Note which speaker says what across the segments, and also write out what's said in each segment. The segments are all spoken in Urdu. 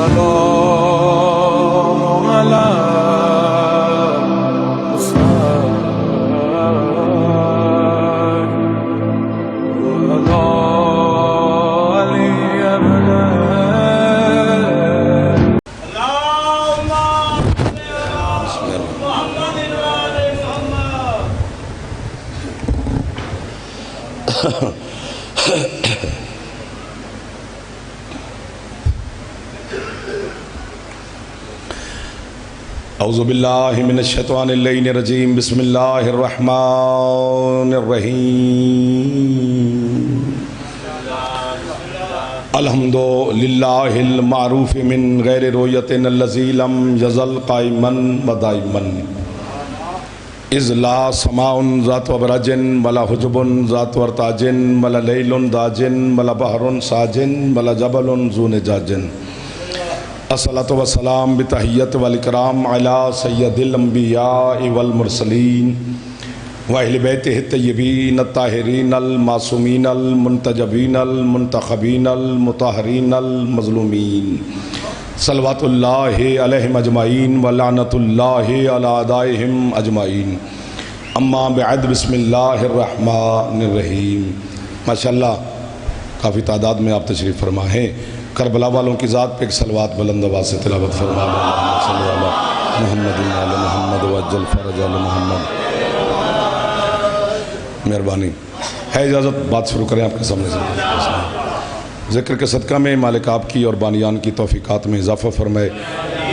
Speaker 1: السلام على
Speaker 2: اعوذ باللہ من الشیطان اللعین الرجیم بسم اللہ الرحمن الرحیم الحمدللہ المعروف من غیر رویت الذی لم یزل قائما و دائما اذ لا سماء ذات وبرج ولا حجب ذات ورتاج ولا لیل داج ولا بحر ساج ولا جبل ذو نجاج الصلاة والسلام بتحیت والاکرام علی سید الانبیاء والمرسلین واہل بیتہ الطیبین الطاہرین المعصومین المنتجبین المنتخبین المطہرین المظلومین صلوات اللہ علیہم اجمعین ولعنت اللہ علی اعدائہم اجمعین اما بعد بسم اللہ الرحمن الرحیم ماشاءاللہ کافی تعداد میں آپ تشریف فرما ہیں کربلا والوں کی ذات پہ ایک صلوات بلند آواز سے تلاوت فرما صلی اللہ محمد علی محمد وجل فرج علی محمد مہربانی ہے اجازت بات شروع کریں آپ کے سامنے سے ذکر کے صدقہ میں مالک آپ کی اور بانیان کی توفیقات میں اضافہ فرمائے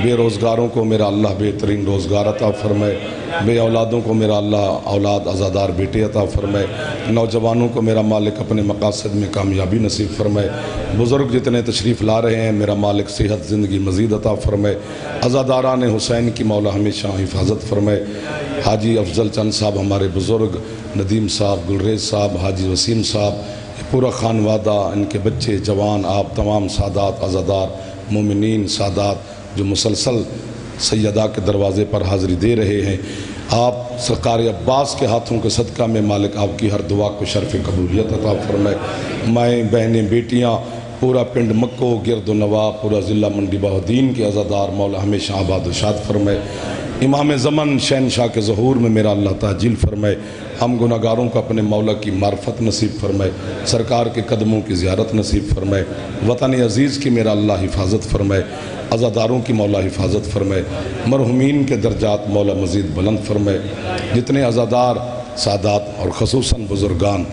Speaker 2: بے روزگاروں کو میرا اللہ بہترین روزگار عطا فرمائے بے اولادوں کو میرا اللہ اولاد عزادار بیٹے عطا فرمائے نوجوانوں کو میرا مالک اپنے مقاصد میں کامیابی نصیب فرمائے بزرگ جتنے تشریف لا رہے ہیں میرا مالک صحت زندگی مزید عطا فرمائے عزاداران حسین کی مولا ہمیشہ حفاظت فرمائے حاجی افضل چند صاحب ہمارے بزرگ ندیم صاحب گلریز صاحب حاجی وسیم صاحب پورا خانوادہ ان کے بچے جوان آپ تمام سادات عزادار مومنین سادات جو مسلسل سیدہ کے دروازے پر حاضری دے رہے ہیں آپ سرکار عباس کے ہاتھوں کے صدقہ میں مالک آپ کی ہر دعا کو شرف قبولیت عطا فرمائے مائیں بہنیں بیٹیاں پورا پنڈ مکو گرد و نواح پورا ضلع منڈی بہودین کے عزادار مولا ہمیشہ آباد و شاد فرمائے امام زمن شہنشاہ کے ظہور میں میرا اللہ تعجیل فرمائے ہم گناہگاروں کو اپنے مولا کی معرفت نصیب فرمائے سرکار کے قدموں کی زیارت نصیب فرمائے وطن عزیز کی میرا اللہ حفاظت فرمائے عزاداروں کی مولا حفاظت فرمائے مرحومین کے درجات مولا مزید بلند فرمائے جتنے عزادار سادات اور خصوصاً بزرگان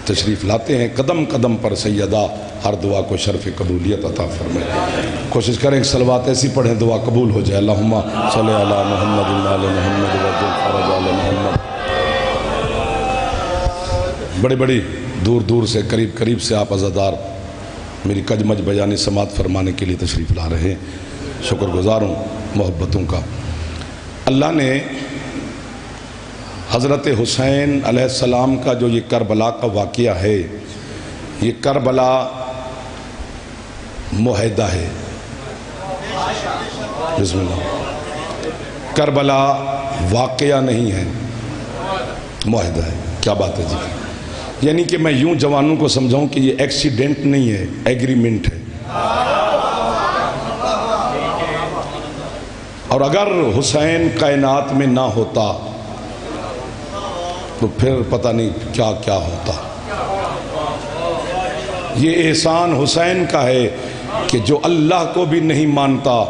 Speaker 2: تشریف لاتے ہیں قدم قدم پر سیدہ ہر دعا کو شرف قبولیت عطا فرمائے کوشش کریں کہ صلوات ایسی پڑھیں دعا قبول ہو جائے اللہم صلی علی محمد علی محمد وجل فرج علی محمد بڑی بڑی دور دور سے قریب قریب سے آپ عزادار میری کجمج بیانی سماعت فرمانے کے لیے تشریف لا رہے ہیں شکر گزار ہوں محبتوں کا اللہ نے حضرت حسین علیہ السلام کا جو یہ کربلا کا واقعہ ہے یہ کربلا معاہدہ ہے بسم اللہ کربلا واقعہ نہیں ہے معاہدہ ہے کیا بات ہے جی یعنی کہ میں یوں جوانوں کو سمجھاؤں کہ یہ ایکسیڈنٹ نہیں ہے ایگریمنٹ ہے اور اگر حسین کائنات میں نہ ہوتا تو پھر پتہ نہیں کیا کیا ہوتا یہ احسان حسین کا ہے کہ جو اللہ کو بھی نہیں مانتا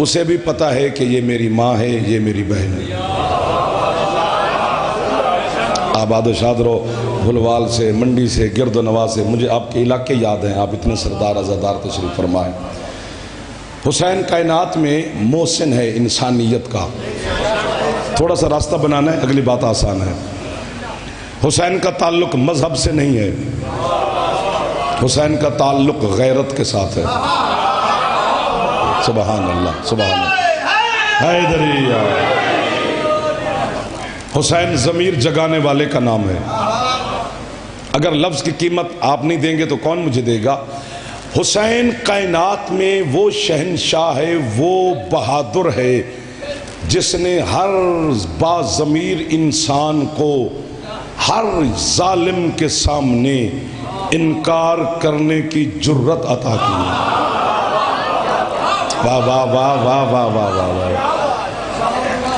Speaker 2: اسے بھی پتہ ہے کہ یہ میری ماں ہے یہ میری بہن ہے آباد و شاد رہو بھلوال سے منڈی سے گرد و نواح سے مجھے آپ کے علاقے یاد ہیں آپ اتنے سردار عزادار تشریف فرمائیں حسین کائنات میں محسن ہے انسانیت کا تھوڑا سا راستہ بنانا ہے اگلی بات آسان ہے حسین کا تعلق مذہب سے نہیں ہے حسین کا تعلق غیرت کے ساتھ ہے سبحان اللہ سبحان اللہ حیدریہ حسین ضمیر جگانے والے کا نام ہے اگر لفظ کی قیمت آپ نہیں دیں گے تو کون مجھے دے گا حسین کائنات میں وہ شہنشاہ ہے وہ بہادر ہے جس نے ہر باضمیر انسان کو ہر ظالم کے سامنے انکار کرنے کی جرت عطا کی واہ واہ واہ واہ واہ واہ واہ واہ،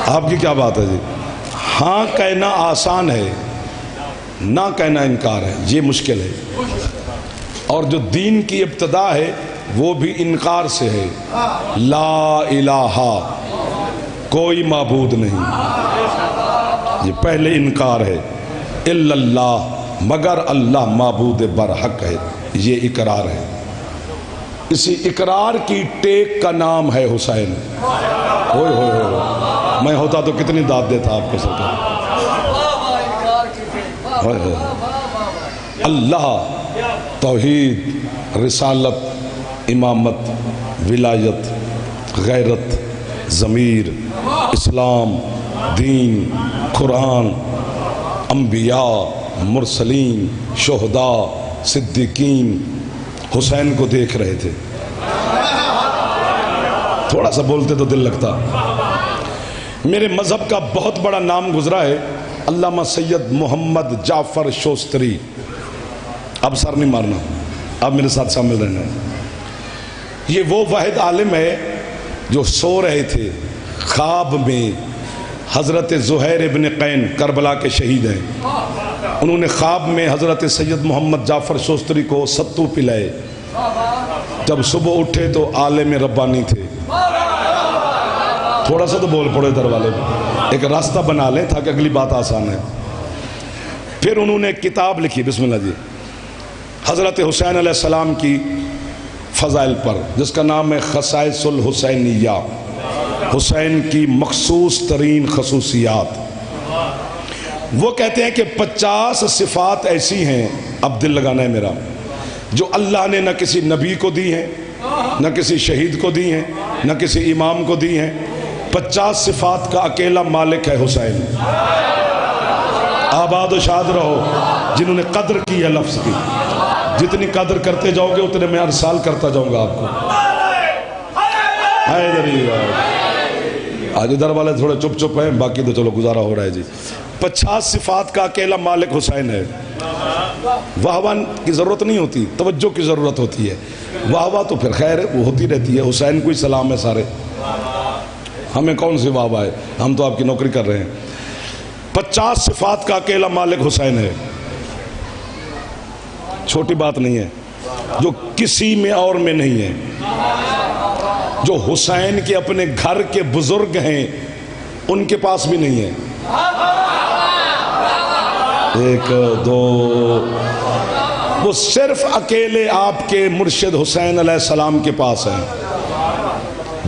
Speaker 2: آپ کی کیا بات ہے جی. ہاں کہنا آسان ہے، نہ کہنا انکار ہے، یہ مشکل ہے. اور جو دین کی ابتدا ہے وہ بھی انکار سے ہے. لا الہ، کوئی معبود نہیں، یہ پہلے انکار ہے. الا اللہ، مگر اللہ معبود برحق ہے، یہ اقرار ہے. اسی اقرار کی ٹیک کا نام ہے حسین. ہوئے ہوئے ہوئے، میں ہوتا تو کتنی داد دیتا آپ کو سرکار. اللہ، توحید، رسالت، امامت، ولایت، غیرت، ضمیر، اسلام، دین، قرآن، انبیاء، مرسلین، شہداء، صدیقین حسین کو دیکھ رہے تھے. تھوڑا سا بولتے تو دل لگتا. میرے مذہب کا بہت بڑا نام گزرا ہے، علامہ سید محمد جعفر شوستری. اب سر نہیں مارنا، اب میرے ساتھ شامل رہنا. یہ وہ واحد عالم ہے جو سو رہے تھے، خواب میں حضرت زہیر ابن قین کربلا کے شہید ہیں، انہوں نے خواب میں حضرت سید محمد جعفر شوستری کو ستو پلائے. جب صبح اٹھے تو عالم ربانی تھے. تھوڑا سا تو بول پڑے در والے، ایک راستہ بنا لیں تاکہ اگلی بات آسان ہے. پھر انہوں نے کتاب لکھی، بسم اللہ جی، حضرت حسین علیہ السلام کی فضائل پر، جس کا نام ہے خصائص الحسینیہ، حسین کی مخصوص ترین خصوصیات. وہ کہتے ہیں کہ 50 صفات ایسی ہیں، اب دل لگانا ہے میرا، جو اللہ نے نہ کسی نبی کو دی ہیں، نہ کسی شہید کو دی ہیں، نہ کسی امام کو دی ہیں. 50 صفات کا اکیلا مالک ہے حسین. آباد و شاد رہو جنہوں نے قدر کی ہے لفظ کی. جتنی قدر کرتے جاؤ گے اتنے میں ہر سال کرتا جاؤں گا آپ کو. آج ادھر والے تھوڑے چپ چپ ہیں، باقی تو چلو گزارا ہو رہا ہے جی. 50 صفات کا اکیلا مالک حسین ہے. واہ واہ کی ضرورت نہیں ہوتی، توجہ کی ضرورت ہوتی ہے. واہ واہ تو پھر خیر ہے، وہ ہوتی رہتی ہے. حسین کو ہی سلام ہے سارے، ہمیں کون سی واہ واہ ہے، ہم تو آپ کی نوکری کر رہے ہیں. 50 صفات کا اکیلا مالک حسین ہے. چھوٹی بات نہیں ہے، جو کسی میں اور میں نہیں ہے. جو حسین کے اپنے گھر کے بزرگ ہیں ان کے پاس بھی نہیں ہے. ایک دو، وہ صرف اکیلے آپ کے مرشد حسین علیہ السلام کے پاس ہیں.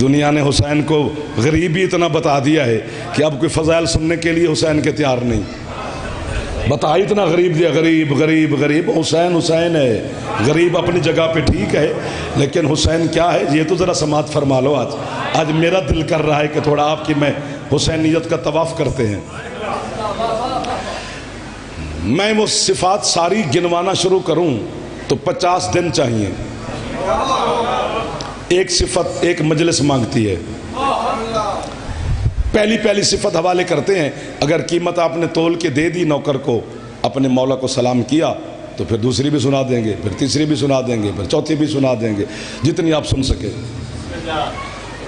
Speaker 2: دنیا نے حسین کو غریب ہی اتنا بتا دیا ہے کہ اب کوئی فضائل سننے کے لیے حسین کے تیار نہیں. بتا اتنا غریب دیا، غریب غریب غریب. حسین حسین ہے، غریب اپنی جگہ پہ ٹھیک ہے، لیکن حسین کیا ہے یہ تو ذرا سماعت فرما لو. آج میرا دل کر رہا ہے کہ تھوڑا آپ کی میں حسینیت کا طواف کرتے ہیں. میں وہ صفات ساری گنوانا شروع کروں تو 50 دن چاہیے. ایک صفت ایک مجلس مانگتی ہے. پہلی صفت حوالے کرتے ہیں. اگر قیمت آپ نے تول کے دے دی نوکر کو، اپنے مولا کو سلام کیا، تو پھر دوسری بھی سنا دیں گے، پھر تیسری بھی سنا دیں گے، پھر چوتھی بھی سنا دیں گے، جتنی آپ سن سکے.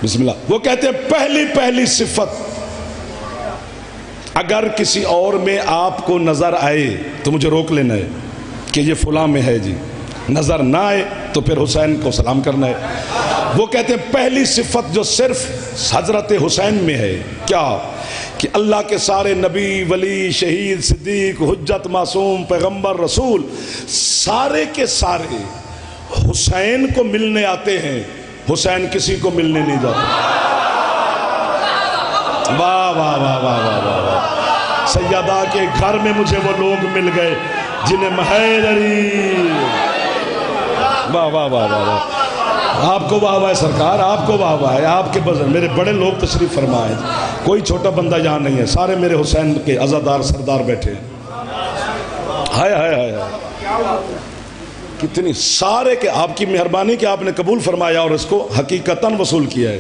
Speaker 2: بسم اللہ. وہ کہتے ہیں پہلی صفت، اگر کسی اور میں آپ کو نظر آئے تو مجھے روک لینا ہے کہ یہ فلاں میں ہے جی. نظر نہ آئے تو پھر حسین کو سلام کرنا ہے. وہ کہتے ہیں پہلی صفت جو صرف حضرت حسین میں ہے، کیا کہ اللہ کے سارے نبی، ولی، شہید، صدیق، حجت، معصوم، پیغمبر، رسول سارے کے سارے حسین کو ملنے آتے ہیں، حسین کسی کو ملنے نہیں جاتا. واہ واہ واہ واہ واہ واہ واہ. سیدہ کے گھر میں مجھے وہ لوگ مل گئے جنہیں حیدری. واہ واہ واہ واہ واہ. آپ کو واہ واہ سرکار، آپ کو واہ واہ ہے. آپ کے بزرگ میرے بڑے لوگ تشریف فرمائے، کوئی چھوٹا بندہ یہاں نہیں ہے، سارے میرے حسین کے عزادار سردار بیٹھے ہیں. ہائے ہائے ہائے، کتنی سارے کے آپ کی مہربانی کہ آپ نے قبول فرمایا اور اس کو حقیقتاً وصول کیا ہے.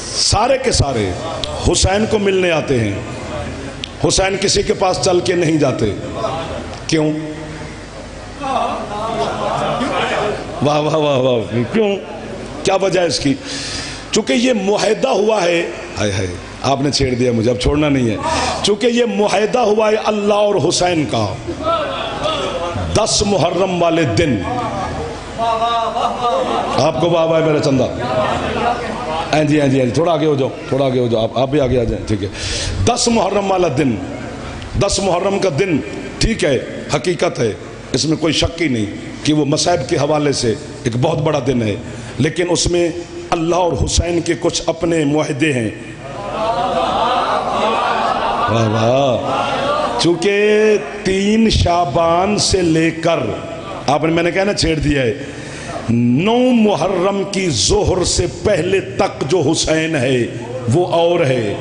Speaker 2: سارے کے سارے حسین کو ملنے آتے ہیں. حسین کسی کے پاس چل کے نہیں جاتے. کیوں؟ واہ واہ واہ واہ. کیوں؟ کیا وجہ ہے اس کی؟ چونکہ یہ معاہدہ ہوا ہے، ہائے ہائے آپ نے چھیڑ دیا مجھے، اب چھوڑنا نہیں ہے، چونکہ یہ معاہدہ ہوا ہے اللہ اور حسین کا 10 محرم والے دن. آپ کو بابا ہے میرا چندہ، ہاں جی ہاں جی ہاں جی، تھوڑا آگے ہو جاؤ، تھوڑا آگے ہو جاؤ، آپ بھی آگے آ جائیں، ٹھیک ہے. 10 محرم والا دن، 10 محرم کا دن، ٹھیک ہے، حقیقت ہے، اس میں کوئی شک ہی نہیں کہ وہ مصائب کے حوالے سے ایک بہت بڑا دن ہے، لیکن اس میں اللہ اور حسین کے کچھ اپنے معاہدے ہیں. واہ واہ. چونکہ 3 شعبان سے لے کر آپ نے، میں نے کہا نا چھیڑ دیا ہے، 9 محرم کی ظہر سے پہلے تک جو حسین ہے وہ اور ہے.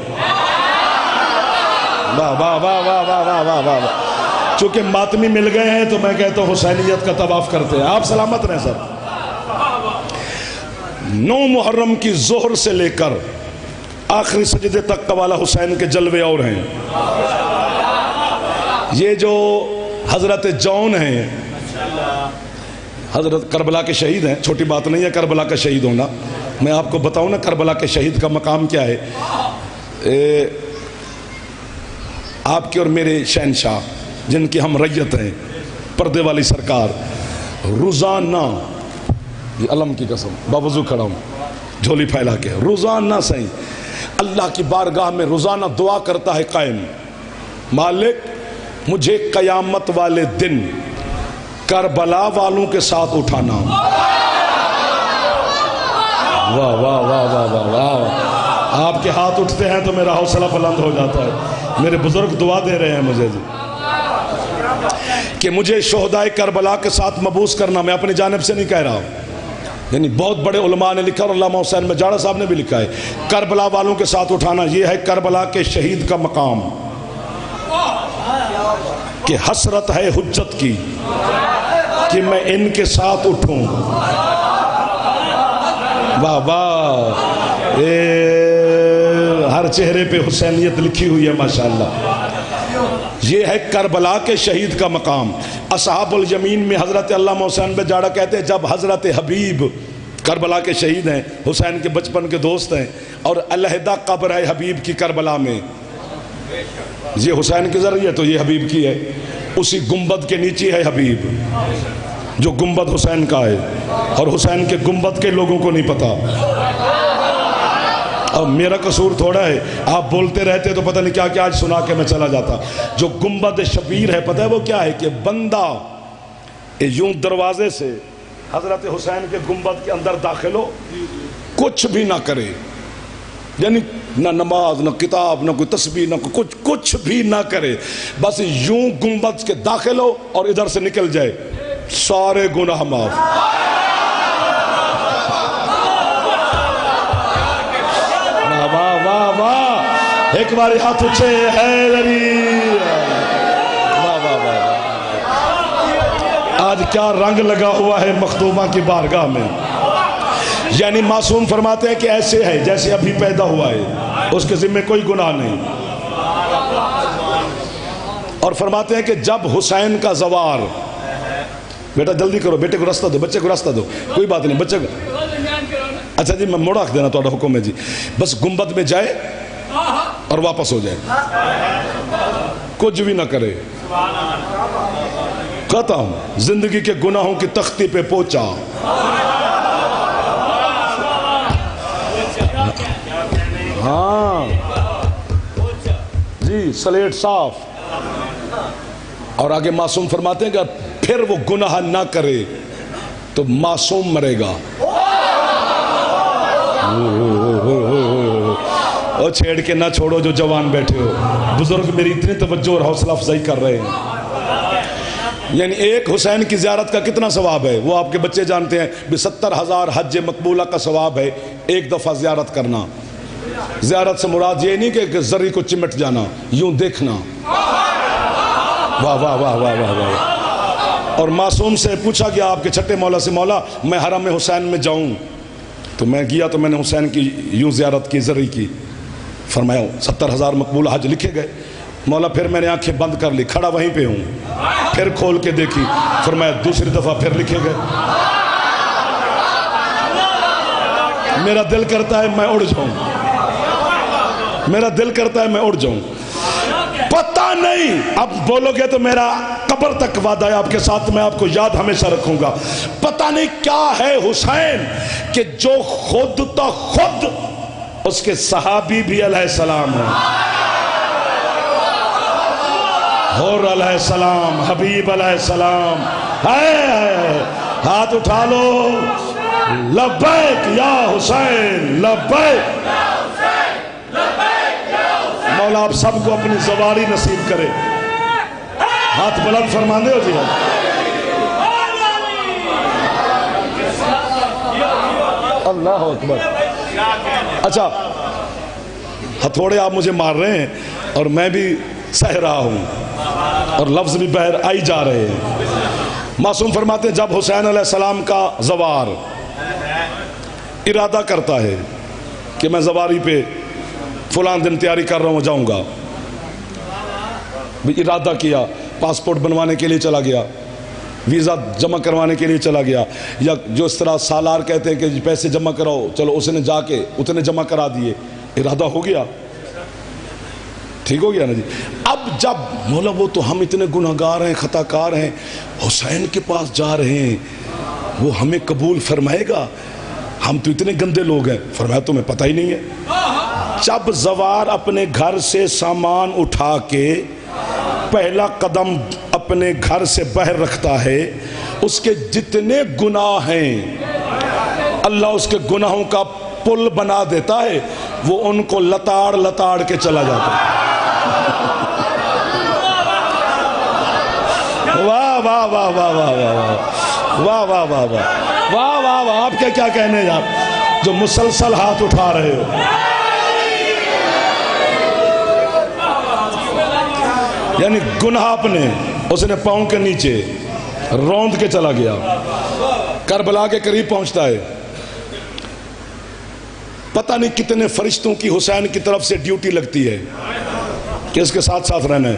Speaker 2: واہ واہ واہ واہ واہ واہ واہ واہ. چونکہ ماتمی مل گئے ہیں تو میں کہتا ہوں حسینیت کا طواف کرتے ہیں. آپ سلامت رہیں سر. 9 محرم کی ظہر سے لے کر آخری سجدے تک کا والا حسین کے جلوے اور ہیں. یہ جو حضرت جون ہیں، حضرت کربلا کے شہید ہیں، چھوٹی بات نہیں ہے کربلا کا شہید ہونا. میں آپ کو بتاؤں نا کربلا کے شہید کا مقام کیا ہے. آپ کے اور میرے شہنشاہ جن کی ہم ریت ہیں، پردے والی سرکار، روزانہ، یہ علم کی قسم باوضو کھڑا ہوں جھولی پھیلا کے، روزانہ صحیح اللہ کی بارگاہ میں روزانہ دعا کرتا ہے قائم، مالک مجھے قیامت والے دن کربلا والوں کے ساتھ اٹھانا. واہ واہ واہ واہ واہ واہ. آپ کے ہاتھ اٹھتے ہیں تو میرا حوصلہ بلند ہو جاتا ہے. میرے بزرگ دعا دے رہے ہیں مجھے جی کہ مجھے شہدائے کربلا کے ساتھ مبعوث کرنا. میں اپنی جانب سے نہیں کہہ رہا ہوں، یعنی بہت بڑے علماء نے لکھا اور علامہ حسین مجاڑہ صاحب نے بھی لکھا ہے، کربلا والوں کے ساتھ اٹھانا. یہ ہے کربلا کے شہید کا مقام کہ حسرت ہے حجت کی کہ میں ان کے ساتھ اٹھوں. واہ واہ. ہر چہرے پہ حسینیت لکھی ہوئی ہے ماشاءاللہ. یہ ہے کربلا کے شہید کا مقام. اصحاب الیمین میں حضرت علامہ حسین مجاڑہ کہتے ہیں جب حضرت حبیب کربلا کے شہید ہیں، حسین کے بچپن کے دوست ہیں، اور علیحدہ قبر ہے حبیب کی کربلا میں، یہ حسین کے ذریعے تو یہ حبیب کی ہے، اسی گنبد کے نیچے ہے حبیب، جو گنبد حسین کا ہے، اور حسین کے گنبد کے لوگوں کو نہیں پتا. اب میرا قصور تھوڑا ہے، آپ بولتے رہتے تو پتہ نہیں کیا کیا آج سنا کے میں چلا جاتا. جو گنبد شبیر ہے پتہ ہے وہ کیا ہے کہ بندہ یوں دروازے سے حضرت حسین کے گنبد کے اندر داخل ہو، کچھ بھی نہ کرے، یعنی نہ نماز نہ کتاب نہ کوئی تسبیح نہ کچھ بھی نہ کرے، بس یوں گنبد کے داخل ہو اور ادھر سے نکل جائے، سارے گناہ معاف. واہ واہ واہ. ایک بار ہاتھ اٹھے حیدری. واہ واہ واہ. آج کیا رنگ لگا ہوا ہے مخدومہ کی بارگاہ میں. یعنی معصوم فرماتے ہیں کہ ایسے ہے جیسے ابھی پیدا ہوا ہے، اس کے ذمہ کوئی گناہ نہیں. اور فرماتے ہیں کہ جب حسین کا زوار، بیٹا جلدی کرو، بیٹے کو راستہ دو، بچے کو راستہ دو، کوئی بات نہیں بچے کو، اچھا جی میں موڑ رکھ دینا، تھوڑا حکم ہے جی، بس گنبد میں جائے اور واپس ہو جائے، کچھ بھی نہ کرے. کہتا ہوں زندگی کے گناہوں کی تختی پہ پہنچا. ہاں جی سلیٹ صاف. اور آگے معصوم فرماتے ہیں کہ پھر وہ گناہ نہ کرے تو معصوم مرے گا. اور چھیڑ کے نہ چھوڑو جو جوان بیٹھے ہو، بزرگ میری اتنی توجہ اور حوصلہ افزائی کر رہے ہیں. یعنی ایک حسین کی زیارت کا کتنا ثواب ہے وہ آپ کے بچے جانتے ہیں. 70,000 حج مقبولہ کا ثواب ہے ایک دفعہ زیارت کرنا. زیارت سے مراد یہ نہیں کہ زری کو چمٹ جانا، یوں دیکھنا. واہ واہ واہ واہ واہ واہ. اور معصوم سے پوچھا گیا آپ کے چھٹے مولا سے، مولا میں حرم حسین میں جاؤں، تو میں گیا تو میں نے حسین کی یوں زیارت کی، زری کی. فرمایا 70,000 مقبول حج لکھے گئے. مولا پھر میں نے آنکھیں بند کر لی، کھڑا وہیں پہ ہوں. پھر کھول کے دیکھی، فرمایا دوسری دفعہ پھر لکھے گئے. میرا دل کرتا ہے میں اڑ جاؤں، میرا دل کرتا ہے میں اڑ جاؤں. پتہ نہیں، اب بولو گے تو میرا قبر تک وعدہ ہے آپ کے ساتھ، میں آپ کو یاد ہمیشہ رکھوں گا. پتہ نہیں کیا ہے حسین کہ جو خود تو خود اس کے صحابی بھی علیہ السلام ہیں، حور علیہ السلام، حبیب علیہ السلام. ہاتھ اٹھا لو، لبیک یا حسین، لبیک. مولا آپ سب کو اپنی زواری نصیب کرے. ہاتھ بلند فرماندے ہو جی. اللہ اکبر. اچھا ہتھوڑے آپ مجھے مار رہے ہیں اور میں بھی سہ رہا ہوں اور لفظ بھی باہر آئی جا رہے ہیں. معصوم فرماتے ہیں جب حسین علیہ السلام کا زوار ارادہ کرتا ہے کہ میں زواری پہ فلان دن تیاری کر رہا ہوں جاؤں گا، ارادہ کیا، پاسپورٹ بنوانے کے لیے چلا گیا، ویزا جمع کروانے کے لیے چلا گیا، یا جو اس طرح سالار کہتے ہیں کہ پیسے جمع کراؤ، چلو اس نے جا کے اتنے جمع کرا دیے، ارادہ ہو گیا، ٹھیک ہو گیا نا جی. اب جب مولا وہ تو ہم اتنے گناہگار ہیں، خطا کار ہیں، حسین کے پاس جا رہے ہیں، وہ ہمیں قبول فرمائے گا؟ ہم تو اتنے گندے لوگ ہیں. فرمایا تمہیں پتہ ہی نہیں ہے. جب زوار اپنے گھر سے سامان اٹھا کے پہلا قدم اپنے گھر سے باہر رکھتا ہے، اس کے جتنے گناہ ہیں اللہ اس کے گناہوں کا پل بنا دیتا ہے، وہ ان کو لتاڑ لتاڑ کے چلا جاتا ہے. واہ واہ واہ واہ واہ واہ واہ واہ واہ واہ واہ واہ واہ. آپ کیا کہنے ہیں آپ جو مسلسل ہاتھ اٹھا رہے ہو؟ یعنی گناہ اپنے اس نے پاؤں کے نیچے روند کے چلا گیا. کربلا کے قریب پہنچتا ہے، پتہ نہیں کتنے فرشتوں کی حسین کی طرف سے ڈیوٹی لگتی ہے کہ اس کے ساتھ ساتھ رہنا ہے.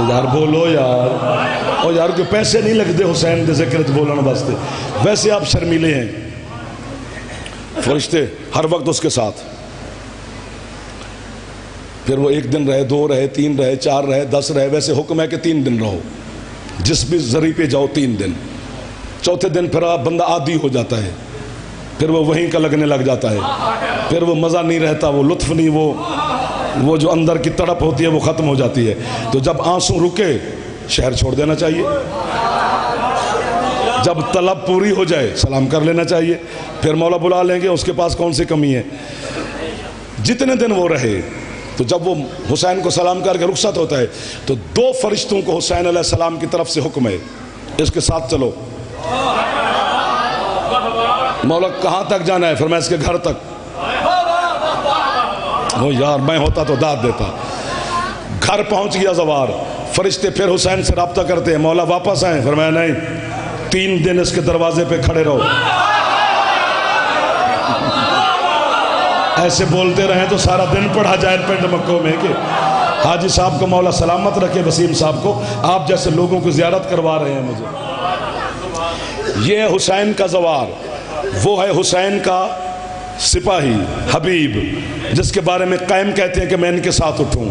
Speaker 2: یار بولو یار، او یار کوئی پیسے نہیں لگتے حسین دے ذکرت بولنا واسطے، ویسے آپ شرمیلے ہیں. فرشتے ہر وقت اس کے ساتھ. پھر وہ 1 دن رہے، 2 رہے، 3 رہے، 4 رہے، 10 رہے. ویسے حکم ہے کہ 3 دن رہو، جس بھی ذریعے پہ جاؤ 3 دن. چوتھے دن پھر بندہ عادی ہو جاتا ہے، پھر وہ وہیں کا لگنے لگ جاتا ہے، پھر وہ مزہ نہیں رہتا، وہ لطف نہیں، وہ جو اندر کی تڑپ ہوتی ہے وہ ختم ہو جاتی ہے. تو جب آنسو رکے شہر چھوڑ دینا چاہیے، جب طلب پوری ہو جائے سلام کر لینا چاہیے، پھر مولا بلا لیں گے، اس کے پاس کون سی کمی ہے. جتنے دن وہ رہے تو جب وہ حسین کو سلام کر کے رخصت ہوتا ہے تو 2 فرشتوں کو حسین علیہ السلام کی طرف سے حکم ہے اس کے ساتھ چلو. مولا کہاں تک جانا ہے؟ فرمایا اس کے گھر تک. وہ یار میں ہوتا تو داد دیتا. گھر پہنچ گیا زوار، فرشتے پھر حسین سے رابطہ کرتے ہیں، مولا واپس آئیں. فرمایا نہیں، 3 دن اس کے دروازے پہ کھڑے رہو. ایسے بولتے رہیں تو سارا دن پڑھا جائے پنڈ مکوں میں کہ حاجی صاحب کو مولا سلامت رکھے، وسیم صاحب کو، آپ جیسے لوگوں کو زیارت کروا رہے ہیں مجھے. یہ حسین کا زوار، وہ ہے حسین کا سپاہی حبیب، جس کے بارے میں قائم کہتے ہیں کہ میں ان کے ساتھ اٹھوں.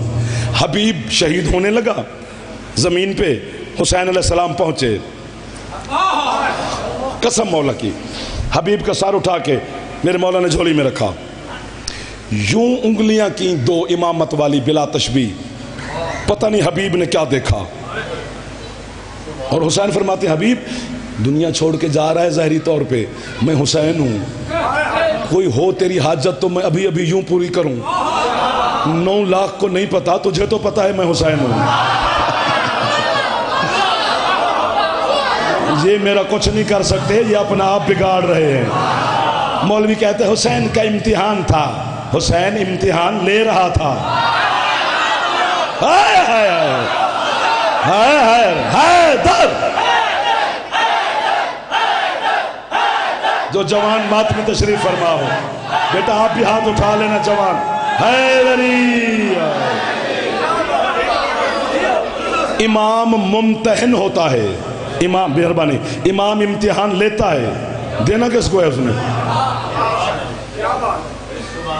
Speaker 2: حبیب شہید ہونے لگا زمین پہ، حسین علیہ السلام پہنچے. قسم مولا کی، حبیب کا سار اٹھا کے میرے مولا نے جھولی میں رکھا، یوں انگلیاں کی 2 امامت والی بلا تشبیہ. پتہ نہیں حبیب نے کیا دیکھا. اور حسین فرماتے ہیں حبیب دنیا چھوڑ کے جا رہا ہے ظاہری طور پہ، میں حسین ہوں، کوئی ہو تیری حاجت تو میں ابھی ابھی یوں پوری کروں. 9 لاکھ کو نہیں پتا، تجھے تو پتا ہے میں حسین ہوں. یہ میرا کچھ نہیں کر سکتے، یہ اپنا آپ بگاڑ رہے ہیں. مولوی کہتے ہیں حسین کا امتحان تھا، حسین امتحان لے رہا تھا. ہائے ہائے ہائے ہائے ہائے در. جو جوان ماتمی تشریف فرما ہو بیٹا آپ بھی ہاتھ اٹھا لینا. جوان حیدری. امام ممتحن ہوتا ہے، امام مہربانی، امام امتحان لیتا ہے دینا کس کو ہے اس نے؟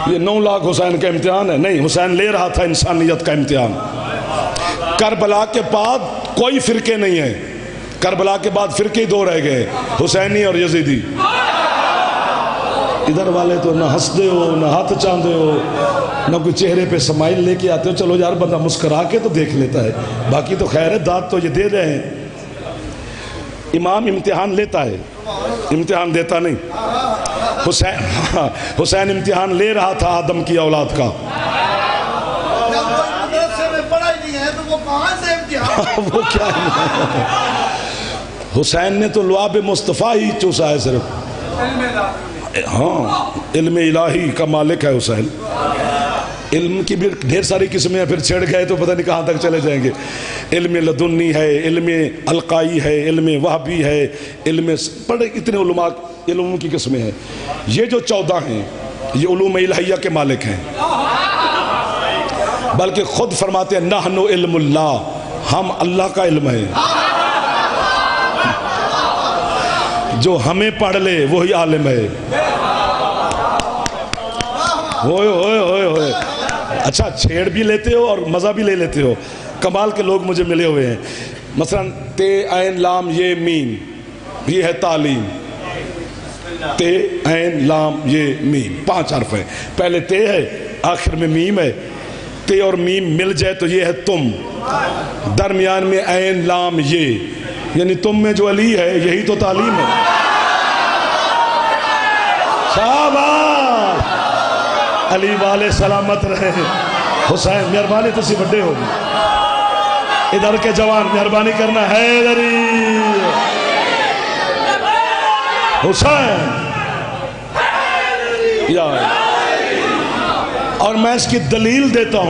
Speaker 2: یہ 9 لاکھ حسین کا امتحان ہے؟ نہیں، حسین لے رہا تھا انسانیت کا امتحان۔ کربلا کے بعد کوئی فرقے نہیں ہیں، کربلا کے بعد فرقے 2 رہ گئے، حسینی اور یزیدی۔ ادھر والے تو نہ ہنستے ہو، نہ ہاتھ چاندے ہو، نہ کوئی چہرے پہ سمائل لے کے آتے ہو۔ چلو یار بندہ مسکرا کے تو دیکھ لیتا ہے، باقی تو خیر ہے، داد تو یہ دے رہے ہیں۔ امام امتحان لیتا ہے، امتحان دیتا نہیں۔ حسین امتحان لے رہا تھا آدم کی اولاد کا۔ وہ کیا ہے؟ حسین نے تو لعاب مصطفیٰ ہی چوسا ہے صرف۔ ہاں، علم الہی کا مالک ہے حسین۔ علم کی بھی ڈھیر ساری قسمیں ہیں، پھر چھڑ گئے تو پتہ نہیں کہاں تک چلے جائیں گے۔ علم لدنی ہے، علم القائی ہے، علم وہبی ہے، علم بڑے اتنے علوم کی قسمیں ہیں۔ یہ جو 14 ہیں یہ علوم الہیہ کے مالک ہیں، بلکہ خود فرماتے ہیں نحن علم اللہ، ہم اللہ کا علم ہے۔ جو ہمیں پڑھ لے وہی عالم ہے۔ ہوئے ہوئے ہوئے ہوئے، اچھا چھیڑ بھی لیتے ہو اور مزہ بھی لے لیتے ہو۔ کمال کے لوگ مجھے ملے ہوئے ہیں۔ مثلا تے عین لام یہ میم، یہ ہے تعلیم۔ تے عین لام یہ میم، 5 حرف ہیں، پہلے تے ہے، آخر میں میم ہے۔ تے اور میم مل جائے تو یہ ہے تم، درمیان میں عین لام یہ، یعنی تم میں جو علی ہے یہی تو تعلیم ہے۔ شاباش، علی والے سلامت رہے۔ حسین مہربانی تسی بڑے ہو گی، ادھر کے جوان مہربانی کرنا ہے ادھری۔ حسین یا اور میں اس کی دلیل دیتا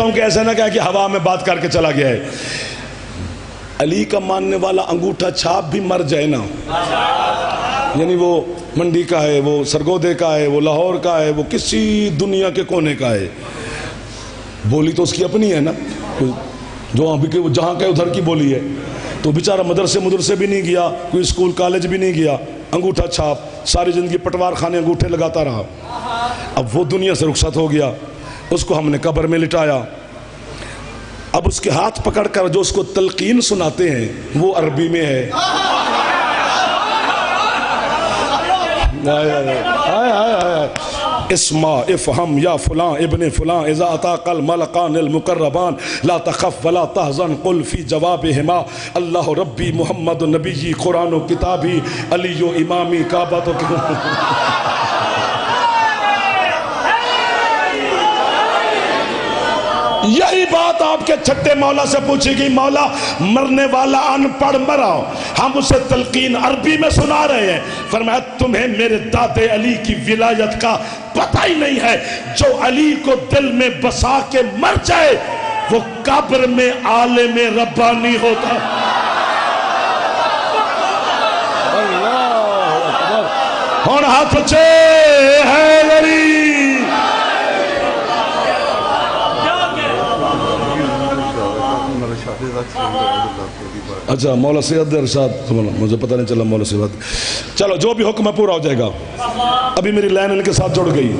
Speaker 2: ہوں کہ ایسا نہ کہا کہ ہوا میں بات کر کے چلا گیا ہے۔ علی کا ماننے والا انگوٹھا چھاپ بھی مر جائے نا، یعنی وہ منڈی کا ہے، وہ سرگودے کا ہے، وہ لاہور کا ہے، وہ کسی دنیا کے کونے کا ہے، بولی تو اس کی اپنی ہے نا، جہاں کا ادھر کی بولی ہے۔ تو بیچارہ مدرسے بھی نہیں گیا، کوئی اسکول کالج بھی نہیں گیا، انگوٹھا چھاپ، ساری زندگی پٹوار خانے انگوٹھے لگاتا رہا۔ اب وہ دنیا سے رخصت ہو گیا، اس کو ہم نے قبر میں لٹایا۔ اب اس کے ہاتھ پکڑ کر جو اس کو تلقین سناتے ہیں وہ عربی میں ہے۔ اسمع افہم یا فلاں ابن فلاں اذا اتاک الملکان المقربان لا تخف ولا تحزن قل فی جوابہما اللہ ربی محمد نبی قرآن و کتابی علی و امامی کعبۃ و یہی بات آپ کے چھٹے مولا سے پوچھے گی، مولا مرنے والا ان پڑھ مرا، ہم اسے تلقین عربی میں سنا رہے ہیں۔ فرمایا تمہیں میرے دادے علی کی ولایت کا پتہ ہی نہیں ہے، جو علی کو دل میں بسا کے مر جائے وہ قبر میں عالم ربانی ہوتا۔ اللہ اکبر، ہون ہاتھ اچھے ہے لری۔ اچھا مولا سید ارشاد، مجھے پتہ نہیں چلا مولا سید۔ چلو جو بھی حکم ہے پورا ہو جائے گا۔ ابھی میری لائن ان کے ساتھ جڑ گئی،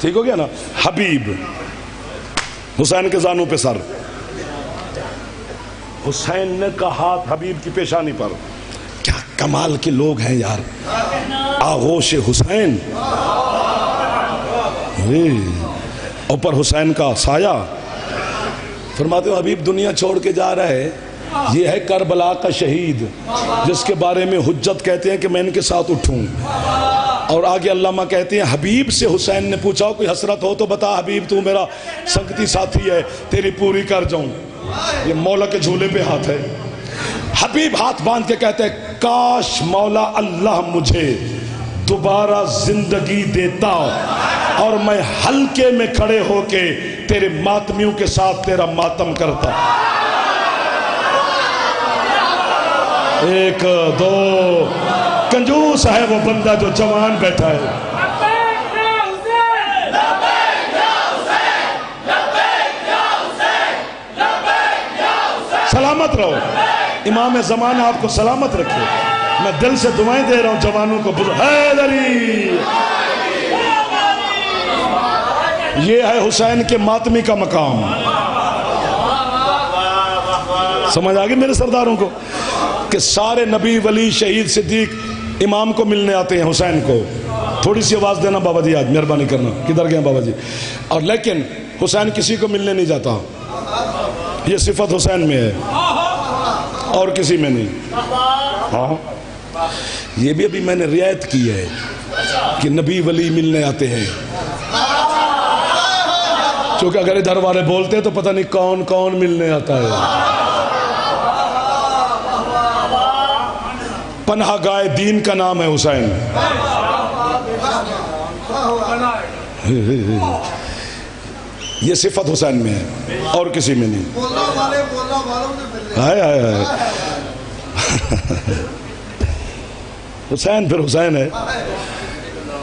Speaker 2: ٹھیک ہو گیا نا؟ حبیب، حسین کے زانوں پہ سر، حسین نے کا ہاتھ حبیب کی پیشانی پر۔ کیا کمال کے لوگ ہیں یار، آغوش حسین، اوپر حسین کا سایہ۔ فرماتے ہو حبیب دنیا چھوڑ کے جا رہا ہے، یہ ہے کربلا کا شہید جس کے بارے میں حجت کہتے ہیں کہ میں ان کے ساتھ اٹھوں۔ اور آگے علامہ کہتے ہیں حبیب سے حسین نے پوچھا کوئی حسرت ہو تو بتا حبیب، تو میرا سنگتی ساتھی ہے، تیری پوری کر جاؤں۔ یہ مولا کے جھولے پہ ہاتھ ہے۔ حبیب ہاتھ باندھ کے کہتے ہیں کاش مولا اللہ مجھے دوبارہ زندگی دیتا اور میں حلقے میں کھڑے ہو کے تیرے ماتمیوں کے ساتھ تیرا ماتم کرتا۔ ایک دو، کنجوس ہے وہ بندہ جو جوان بیٹھا ہے۔ سلامت رہو۔ امام زمانہ آپ کو سلامت رکھے. میں دل سے دعائیں دے رہا ہوں جوانوں کو. حیدری، یہ ہے حسین کے ماتمی کا مقام. سمجھ آگئی میرے سرداروں کو کہ سارے نبی ولی شہید صدیق امام کو ملنے آتے ہیں حسین کو. تھوڑی سی آواز دینا بابا جی، آج مہربانی کرنا. کدھر گئے بابا جی؟ اور لیکن حسین کسی کو ملنے نہیں جاتا. یہ صفت حسین میں ہے اور کسی میں نہیں. ہاں یہ بھی ابھی میں نے رعایت کی ہے کہ نبی ولی ملنے آتے ہیں، کیونکہ اگر ادھر والے بولتے تو پتہ نہیں کون کون ملنے آتا ہے. پناہ گائے دین کا نام ہے حسین. یہ صفت حسین میں ہے اور کسی میں نہیں. حسین پھر حسین ہے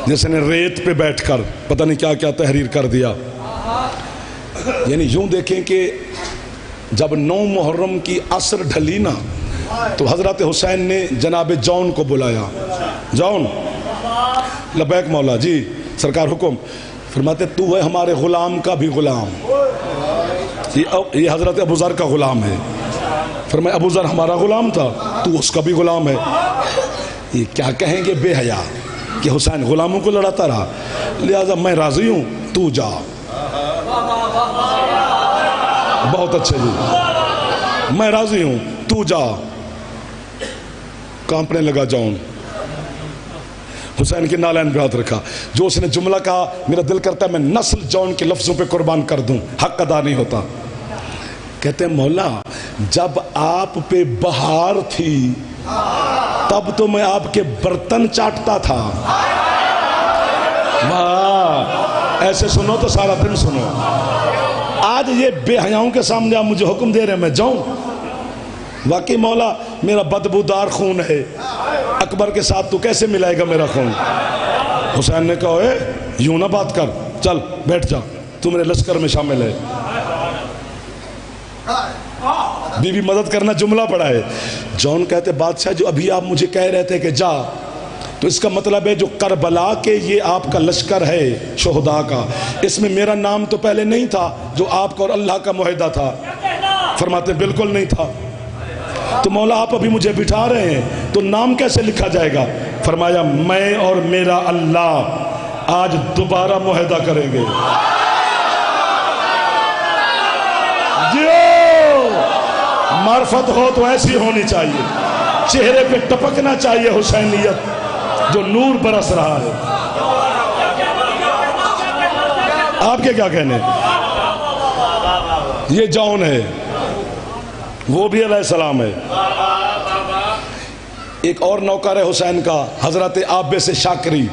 Speaker 2: جس نے ریت پہ بیٹھ کر پتہ نہیں کیا کیا تحریر کر دیا. یعنی یوں دیکھیں کہ جب 9 محرم کی عصر ڈھلی نا تو حضرت حسین نے جناب جون کو بلایا. جون، لبیک مولا جی سرکار حکم. فرماتے تو ہے ہمارے غلام کا بھی غلام. یہ حضرت ابو ذر کا غلام ہے. فرمایا ابو ذر ہمارا غلام تھا، تو اس کا بھی غلام ہے. یہ کیا کہیں گے بے حیا کہ حسین غلاموں کو لڑاتا رہا. لہذا میں راضی ہوں، تو جا. بہت اچھے جی، میں راضی ہوں، تو جا. کانپنے لگا جون. حسین کے نالین پہ ہاتھ رکھا. جو اس نے جملہ کہا میرا دل کرتا ہے میں نسل جون کے لفظوں پہ قربان کر دوں، حق ادا نہیں ہوتا. کہتے ہیں مولا جب آپ پہ بہار تھی تب تو میں آپ کے برتن چاٹتا تھا. واہ، ایسے سنو تو سارا دن سنو. آج یہ بے حیاؤں کے سامنے آپ مجھے حکم دے رہے ہیں میں جاؤں. واقعی مولا میرا بدبودار خون ہے، اکبر کے ساتھ تو کیسے ملائے گا میرا خون. حسین نے کہا اے یوں نہ بات کر، چل بیٹھ جا، تو میرے لشکر میں شامل ہے. بی بی مدد کرنا جملہ پڑا ہے. جون کہتے بادشاہ جو ابھی آپ مجھے کہہ رہے تھے کہ جا، تو اس کا مطلب ہے جو کربلا کے یہ آپ کا لشکر ہے شہداء کا، اس میں میرا نام تو پہلے نہیں تھا جو آپ کا اور اللہ کا معاہدہ تھا. فرماتے بالکل نہیں تھا. تو مولا آپ ابھی مجھے بٹھا رہے ہیں تو نام کیسے لکھا جائے گا؟ فرمایا میں اور میرا اللہ آج دوبارہ معاہدہ کریں گے. معرفت ہو تو ایسی ہونی چاہیے، چہرے پہ ٹپکنا چاہیے حسینیت جو نور برس رہا ہے. آپ کے کیا کہنے؟ یہ جون ہے، وہ بھی علیہ السلام ہے. ایک اور نوکر ہے حسین کا حضرت عابس شاکری،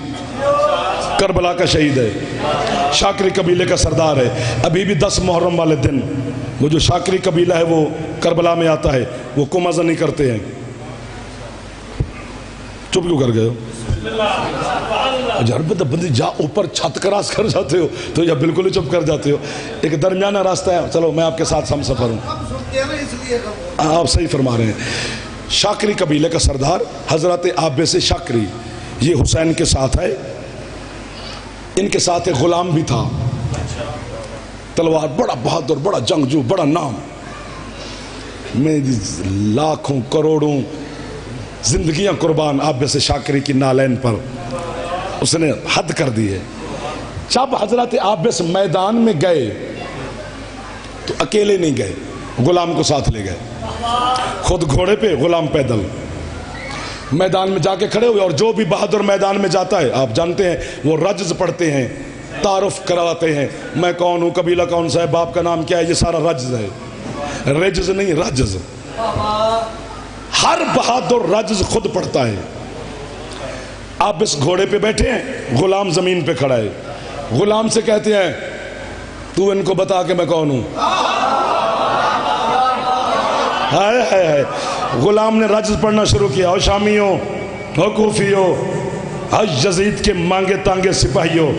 Speaker 2: کربلا کا شہید ہے، شاکری قبیلے کا سردار ہے. ابھی بھی 10 محرم والے دن وہ جو شاکری قبیلہ ہے وہ کربلا میں آتا ہے، وہ کمازہ نہیں کرتے ہیں. چپ کیوں کر گئے ہو؟ بندی جا اوپر چھت کراس کر جاتے ہو تو یا بالکل ہی چپ کر جاتے ہو. ایک درمیانہ راستہ ہے. چلو میں آپ کے ساتھ ہم سفر ہوں. آپ صحیح فرما رہے ہیں. شاکری قبیلے کا سردار حضرت عابس شاکری یہ حسین کے ساتھ ہے. ان کے ساتھ ایک غلام بھی تھا، تلوار، بڑا بہادر، بڑا جنگجو، بڑا نام. میں لاکھوں کروڑوں زندگیاں قربان عابس شاکری کی نالین پر اس نے حد کر دی ہے. جب حضرت عابس میدان میں گئے تو اکیلے نہیں گئے، غلام کو ساتھ لے گئے. خود گھوڑے پہ، غلام پیدل. میدان میں جا کے کھڑے ہوئے. اور جو بھی بہادر میدان میں جاتا ہے آپ جانتے ہیں وہ رجز پڑھتے ہیں، تعارف کرواتے ہیں، میں کون ہوں، قبیلہ کون سا ہے، باپ کا نام کیا ہے. یہ سارا رجز ہے، رجز نہیں، رجز. ہر بہادر رجز خود پڑھتا ہے. آپ اس گھوڑے پہ بیٹھے ہیں، غلام زمین پہ کھڑا ہے. غلام سے کہتے ہیں تو ان کو بتا کہ میں کون ہوں. ہائے ہائے ہائے. غلام نے رجز پڑھنا شروع کیا. او شامیوں، او کوفیوں، حج یزید کے مانگے تانگے سپاہیوں،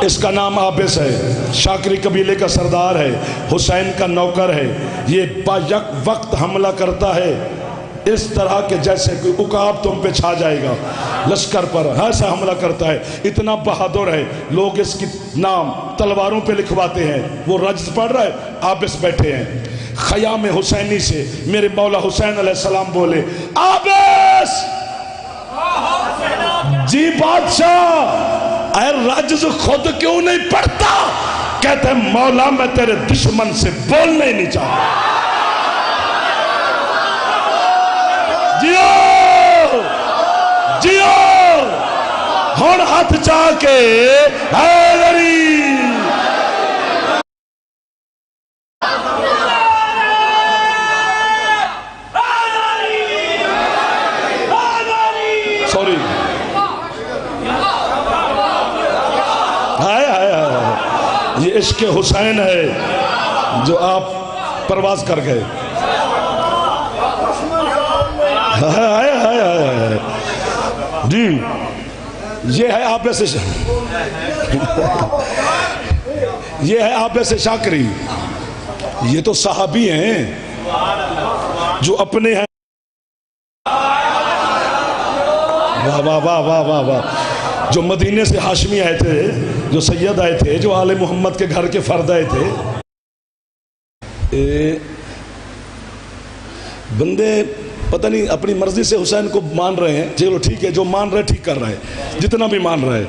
Speaker 2: اس کا نام عابس ہے، شاکری قبیلے کا سردار ہے، حسین کا نوکر ہے۔ یہ با یک وقت حملہ کرتا ہے اس طرح کہ جیسے کوئی عقاب تم پہ چھا جائے گا، لشکر پر ایسا حملہ کرتا ہے، اتنا بہادر ہے، لوگ اس کی نام تلواروں پہ لکھواتے ہیں۔ وہ رجز پڑھ رہا ہے، عابس بیٹھے ہیں۔ خیام حسینی سے میرے مولا حسین علیہ السلام بولے، عابس جی بادشاہ، اے رجز خود کیوں نہیں پڑھتا؟ کہتے ہیں مولا میں تیرے دشمن سے بولنا ہی نہیں چاہتا۔ جیو جیو ہون ہاتھ چاہ کے حیدری۔ سوری، یہ عشق حسین ہے جو آپ پرواز کر گئے۔ جی یہ ہے عابس، یہ ہے عابس شاکری۔ یہ تو صحابی ہیں جو اپنے ہیں، واہ واہ واہ واہ واہ واہ، جو مدینے سے ہاشمی آئے تھے، جو سید آئے تھے، جو آل محمد کے گھر کے فرد آئے تھے۔ بندے پتہ نہیں اپنی مرضی سے حسین کو مان رہے ہیں، چلو ٹھیک ہے، جو مان رہے ٹھیک کر رہا ہے، جتنا بھی مان رہا ہے۔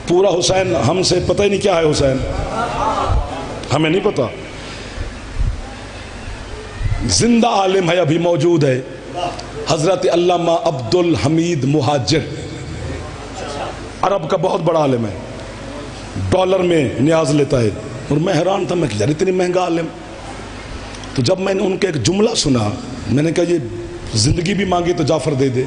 Speaker 2: پورا حسین ہم سے پتہ ہی نہیں کیا ہے حسین، ہمیں نہیں پتہ۔ زندہ عالم ہے، ابھی موجود ہے، حضرت علامہ عبد الحمید مہاجر، عرب کا بہت بڑا عالم ہے، ڈالر میں نیاز لیتا ہے۔ اور میں حیران تھا، میں کہ یار اتنی مہنگا عالم۔ تو جب میں نے ان کا ایک جملہ سنا، میں نے کہا یہ زندگی بھی مانگی تو جعفر دے دے۔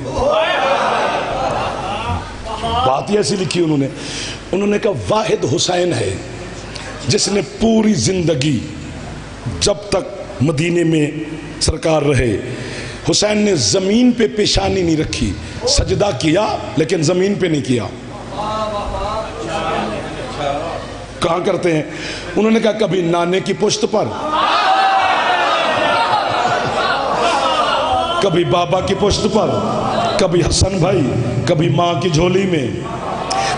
Speaker 2: بات ہی ایسی لکھی انہوں نے کہا واحد حسین ہے جس نے پوری زندگی جب تک مدینے میں سرکار رہے، حسین نے زمین پہ پیشانی نہیں رکھی، سجدہ کیا لیکن زمین پہ نہیں کیا۔ کہاں کرتے ہیں؟ انہوں نے کہا کبھی نانے کی پشت پر، کبھی بابا کی پشت پر، کبھی حسن بھائی، کبھی ماں کی جھولی میں۔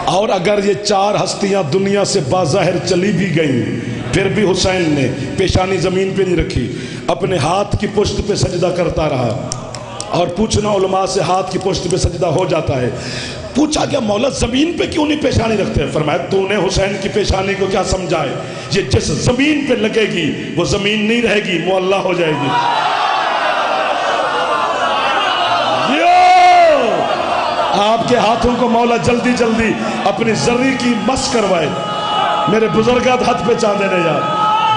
Speaker 2: اور اگر یہ چار ہستیاں دنیا سے باظاہر چلی بھی گئیں، پھر بھی حسین نے پیشانی زمین پہ نہیں رکھی، اپنے ہاتھ کی پشت پہ سجدہ کرتا رہا۔ اور پوچھنا علماء سے، ہاتھ کی پشت پہ سجدہ ہو جاتا ہے۔ پوچھا کہ مولا زمین پہ کیوں نہیں پیشانی رکھتے؟ فرمایا تو نے حسین کی پیشانی کو کیا سمجھا ہے؟ یہ جس زمین پہ لگے گی وہ زمین نہیں رہے گی، معلّہ ہو جائے گی۔ آپ کے ہاتھوں کو مولا جلدی جلدی اپنی ذری کی مس کروائے۔ میرے بزرگات ہاتھ پہ چاندے نے یار،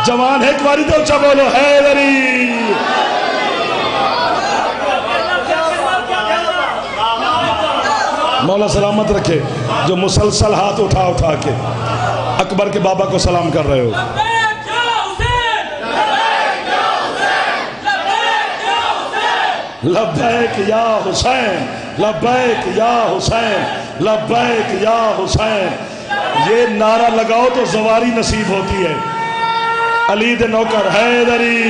Speaker 2: جوان ہے ایک باری تو اچھا بولو حیدری۔ مولا سلامت رکھے جو مسلسل ہاتھ اٹھا اٹھا کے اکبر کے بابا کو سلام کر رہے ہو۔ لبیک یا حسین، لبیک یا حسین، لبیک یا حسین۔ یہ نعرہ لگاؤ تو زواری نصیب ہوتی ہے۔ علی دے نوکر حیدری،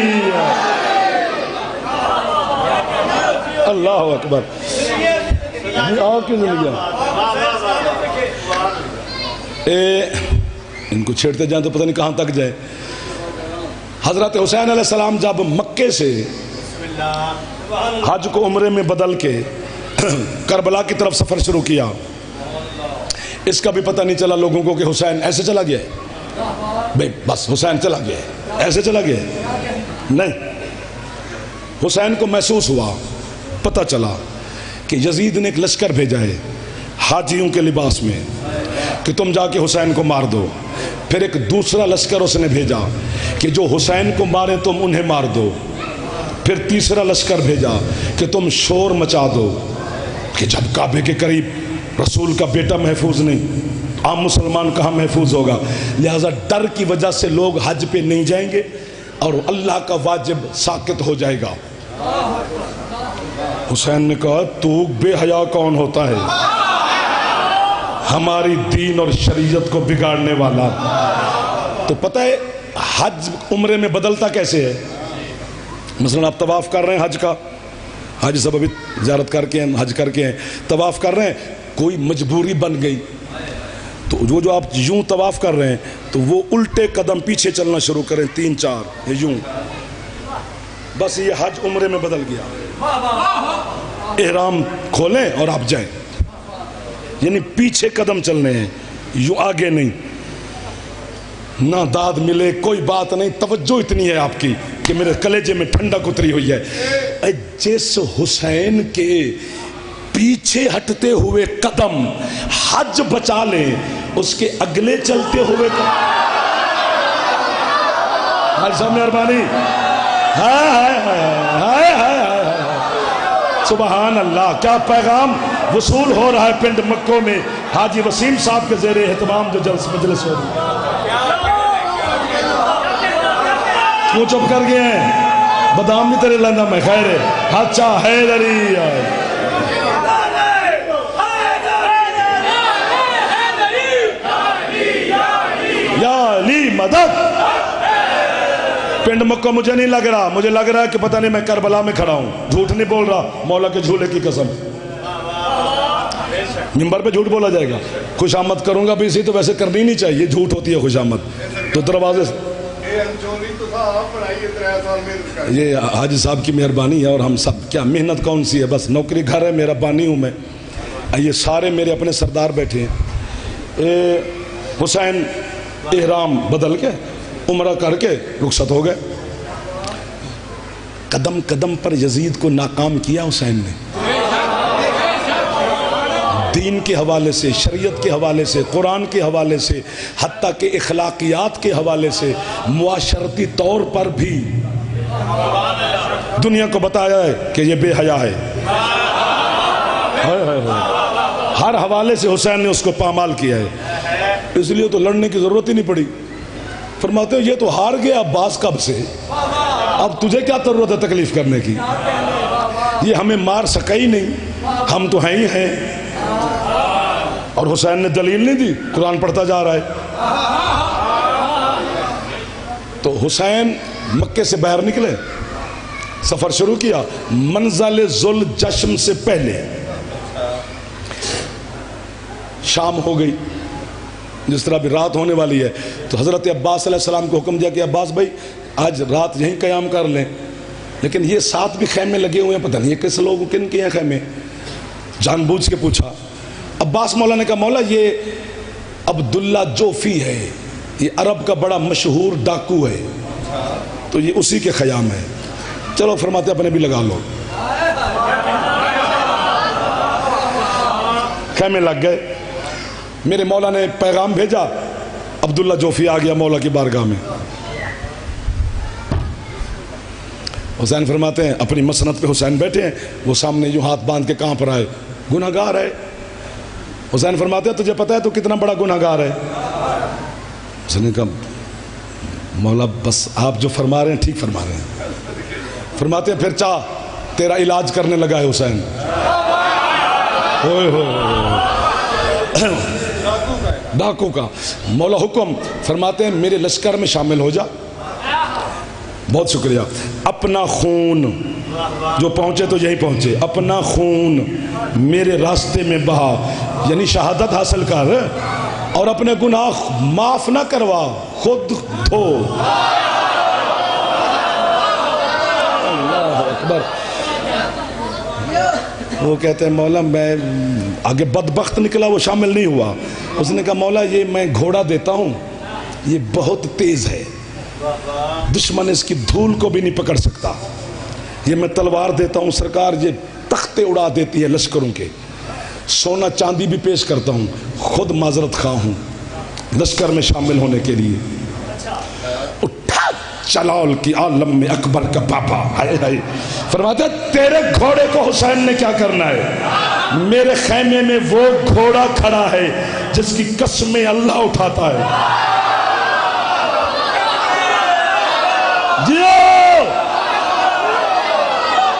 Speaker 2: اللہ اکبر۔ آؤ کیوں نہیں لیا؟ ان کو چھیڑتے جائیں تو پتہ نہیں کہاں تک جائے۔ حضرت حسین علیہ السلام جب مکے سے حج کو عمرے میں بدل کے کربلا کی طرف سفر شروع کیا، اس کا بھی پتہ نہیں چلا لوگوں کو کہ حسین ایسے چلا گیا ہے، بھئی بس حسین چلا گیا ہے، ایسے چلا گیا ہے نہیں۔ حسین کو محسوس ہوا، پتہ چلا کہ یزید نے ایک لشکر بھیجا ہے حاجیوں کے لباس میں کہ تم جا کے حسین کو مار دو۔ پھر ایک دوسرا لشکر اس نے بھیجا کہ جو حسین کو مارے تم انہیں مار دو۔ پھر تیسرا لشکر بھیجا کہ تم شور مچا دو، کہ جب کعبے کے قریب رسول کا بیٹا محفوظ نہیں، عام مسلمان کہاں محفوظ ہوگا؟ لہذا ڈر کی وجہ سے لوگ حج پہ نہیں جائیں گے اور اللہ کا واجب ساقط ہو جائے گا۔ حسین نے کہا تو بے حیا کون ہوتا ہے؟ ہماری دین اور شریعت کو بگاڑنے والا۔ تو پتہ ہے حج عمرے میں بدلتا کیسے ہے؟ مثلا آپ طواف کر رہے ہیں حج کا، حج سب ابھی زیارت کر کے ہیں، حج کر کے ہیں، طواف کر رہے ہیں، کوئی مجبوری بن گئی تو جو آپ یوں طواف کر رہے ہیں تو وہ الٹے قدم پیچھے چلنا شروع کریں، 3 4 یوں، بس یہ حج عمرے میں بدل گیا۔ احرام کھولیں اور آپ جائیں، یعنی پیچھے قدم چلنے ہیں، یوں آگے نہیں۔ نہ داد ملے، کوئی بات نہیں، توجہ اتنی ہے آپ کی کہ میرے کلیجے میں ٹھنڈک اتری ہوئی ہے۔ جس حسین کے پیچھے ہٹتے ہوئے قدم حج بچا لیں، اس کے اگلے چلتے ہوئے حج صاحب مہربانی، سبحان اللہ، کیا پیغام وصول ہو رہا ہے پنڈ مکوں میں حاجی وسیم صاحب کے زیر اہتمام جو مجلس ہو رہی ہے۔ کیوں چپ کر گئے ہیں؟ بادام نہیں تیرے لندہ میں، خیر ہے، حچا حیدری یا علی مدد۔ پنڈ مکہ مجھے نہیں لگ رہا، مجھے لگ رہا ہے کہ پتہ نہیں میں کربلا میں کھڑا ہوں، جھوٹ نہیں بول رہا، مولا کے جھولے کی قسم۔ منبر پہ جھوٹ بولا جائے گا، خوش آمد کروں گا بھی اسی، تو ویسے کرنی نہیں چاہیے، جھوٹ ہوتی ہے خوش آمد تو دروازے سے۔ یہ حاجی صاحب کی مہربانی ہے، اور ہم سب کیا محنت کون سی ہے، بس نوکری گھر ہے، میرا بانی ہوں میں۔ یہ سارے میرے اپنے سردار بیٹھے ہیں۔ حسین احرام بدل کے عمرہ کر کے رخصت ہو گئے۔ قدم قدم پر یزید کو ناکام کیا حسین نے، دین کے حوالے سے، شریعت کے حوالے سے، قرآن کے حوالے سے، حتیٰ کہ اخلاقیات کے حوالے سے، معاشرتی طور پر بھی دنیا کو بتایا ہے کہ یہ بے حیا ہے۔ ہر حوالے سے حسین نے اس کو پامال کیا ہے، اس لیے تو لڑنے کی ضرورت ہی نہیں پڑی۔ فرماتے ہو یہ تو ہار گیا عباس کب سے، اب تجھے کیا ضرورت ہے تکلیف کرنے کی، یہ ہمیں مار سکا ہی نہیں، ہم تو ہیں ہی ہیں۔ اور حسین نے دلیل نہیں دی، قرآن پڑھتا جا رہا ہے۔ تو حسین مکے سے باہر نکلے، سفر شروع کیا، منزل ذل جشم سے پہلے شام ہو گئی، جس طرح بھی رات ہونے والی ہے، تو حضرت عباس علیہ السلام کو حکم دیا کہ عباس بھائی آج رات یہیں قیام کر لیں، لیکن یہ 7 بھی خیمے لگے ہوئے ہیں، پتہ نہیں کس لوگ کن کے ہیں خیمے، جان بوجھ کے پوچھا۔ عباس مولا نے کہا مولا یہ عبداللہ جوفی ہے، یہ عرب کا بڑا مشہور ڈاکو ہے، تو یہ اسی کے خیام ہے، چلو فرماتے اپنے بھی لگا لو۔ خیمے لگ گئے، میرے مولا نے پیغام بھیجا، عبداللہ جوفی آ گیا مولا کی بارگاہ میں۔ حسین فرماتے ہیں اپنی مسند پہ حسین بیٹھے ہیں، وہ سامنے یوں ہاتھ باندھ کے کہاں پر آئے، گناہ گار ہے۔ حسین فرماتے ہیں تجھے پتہ ہے تو کتنا بڑا گناہ گار ہے؟ حسین نے کہا مولا بس آپ جو فرما رہے ہیں ٹھیک فرما رہے ہیں۔ فرماتے ہیں پھر چاہ تیرا علاج کرنے لگا ہے حسین۔ ڈاکو کا مولا حکم، فرماتے ہیں میرے لشکر میں شامل ہو جا۔ بہت شکریہ۔ اپنا خون، جو پہنچے تو یہی پہنچے، اپنا خون میرے راستے میں بہا، یعنی شہادت حاصل کر، اور اپنے گناہ معاف نہ کروا، خود دھو۔ اللہ اکبر۔ وہ کہتے ہیں مولا میں آگے بدبخت نکلا، وہ شامل نہیں ہوا۔ اس نے کہا مولا یہ میں گھوڑا دیتا ہوں، یہ بہت تیز ہے، دشمن اس کی دھول کو بھی نہیں پکڑ سکتا۔ یہ میں تلوار دیتا ہوں سرکار، یہ تختے اڑا دیتی ہے لشکروں کے۔ سونا چاندی بھی پیش کرتا ہوں، خود معذرت خواہ ہوں لشکر میں شامل ہونے کے لیے۔ اٹھا چلال کی عالم میں اکبر کا پاپا، فرماتے ہیں تیرے گھوڑے کو حسین نے کیا کرنا ہے؟ میرے خیمے میں وہ گھوڑا کھڑا ہے جس کی قسمیں اللہ اٹھاتا ہے۔ جیو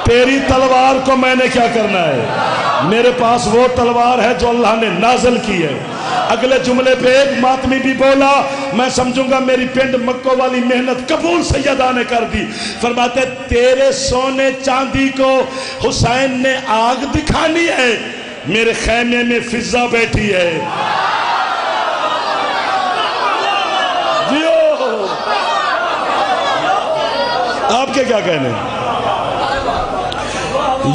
Speaker 2: تیری تلوار کو میں نے کیا کرنا ہے؟ میرے پاس وہ تلوار ہے جو اللہ نے نازل کی ہے۔ اگلے جملے پہ ایک ماتمی بھی بولا، میں سمجھوں گا میری پنڈ مکو والی محنت قبول سیدہ نے کر دی۔ فرماتے تیرے سونے چاندی کو حسین نے آگ دکھانی ہے، میرے خیمے میں فضا بیٹھی ہے۔ آپ کے کیا کہنے ہیں؟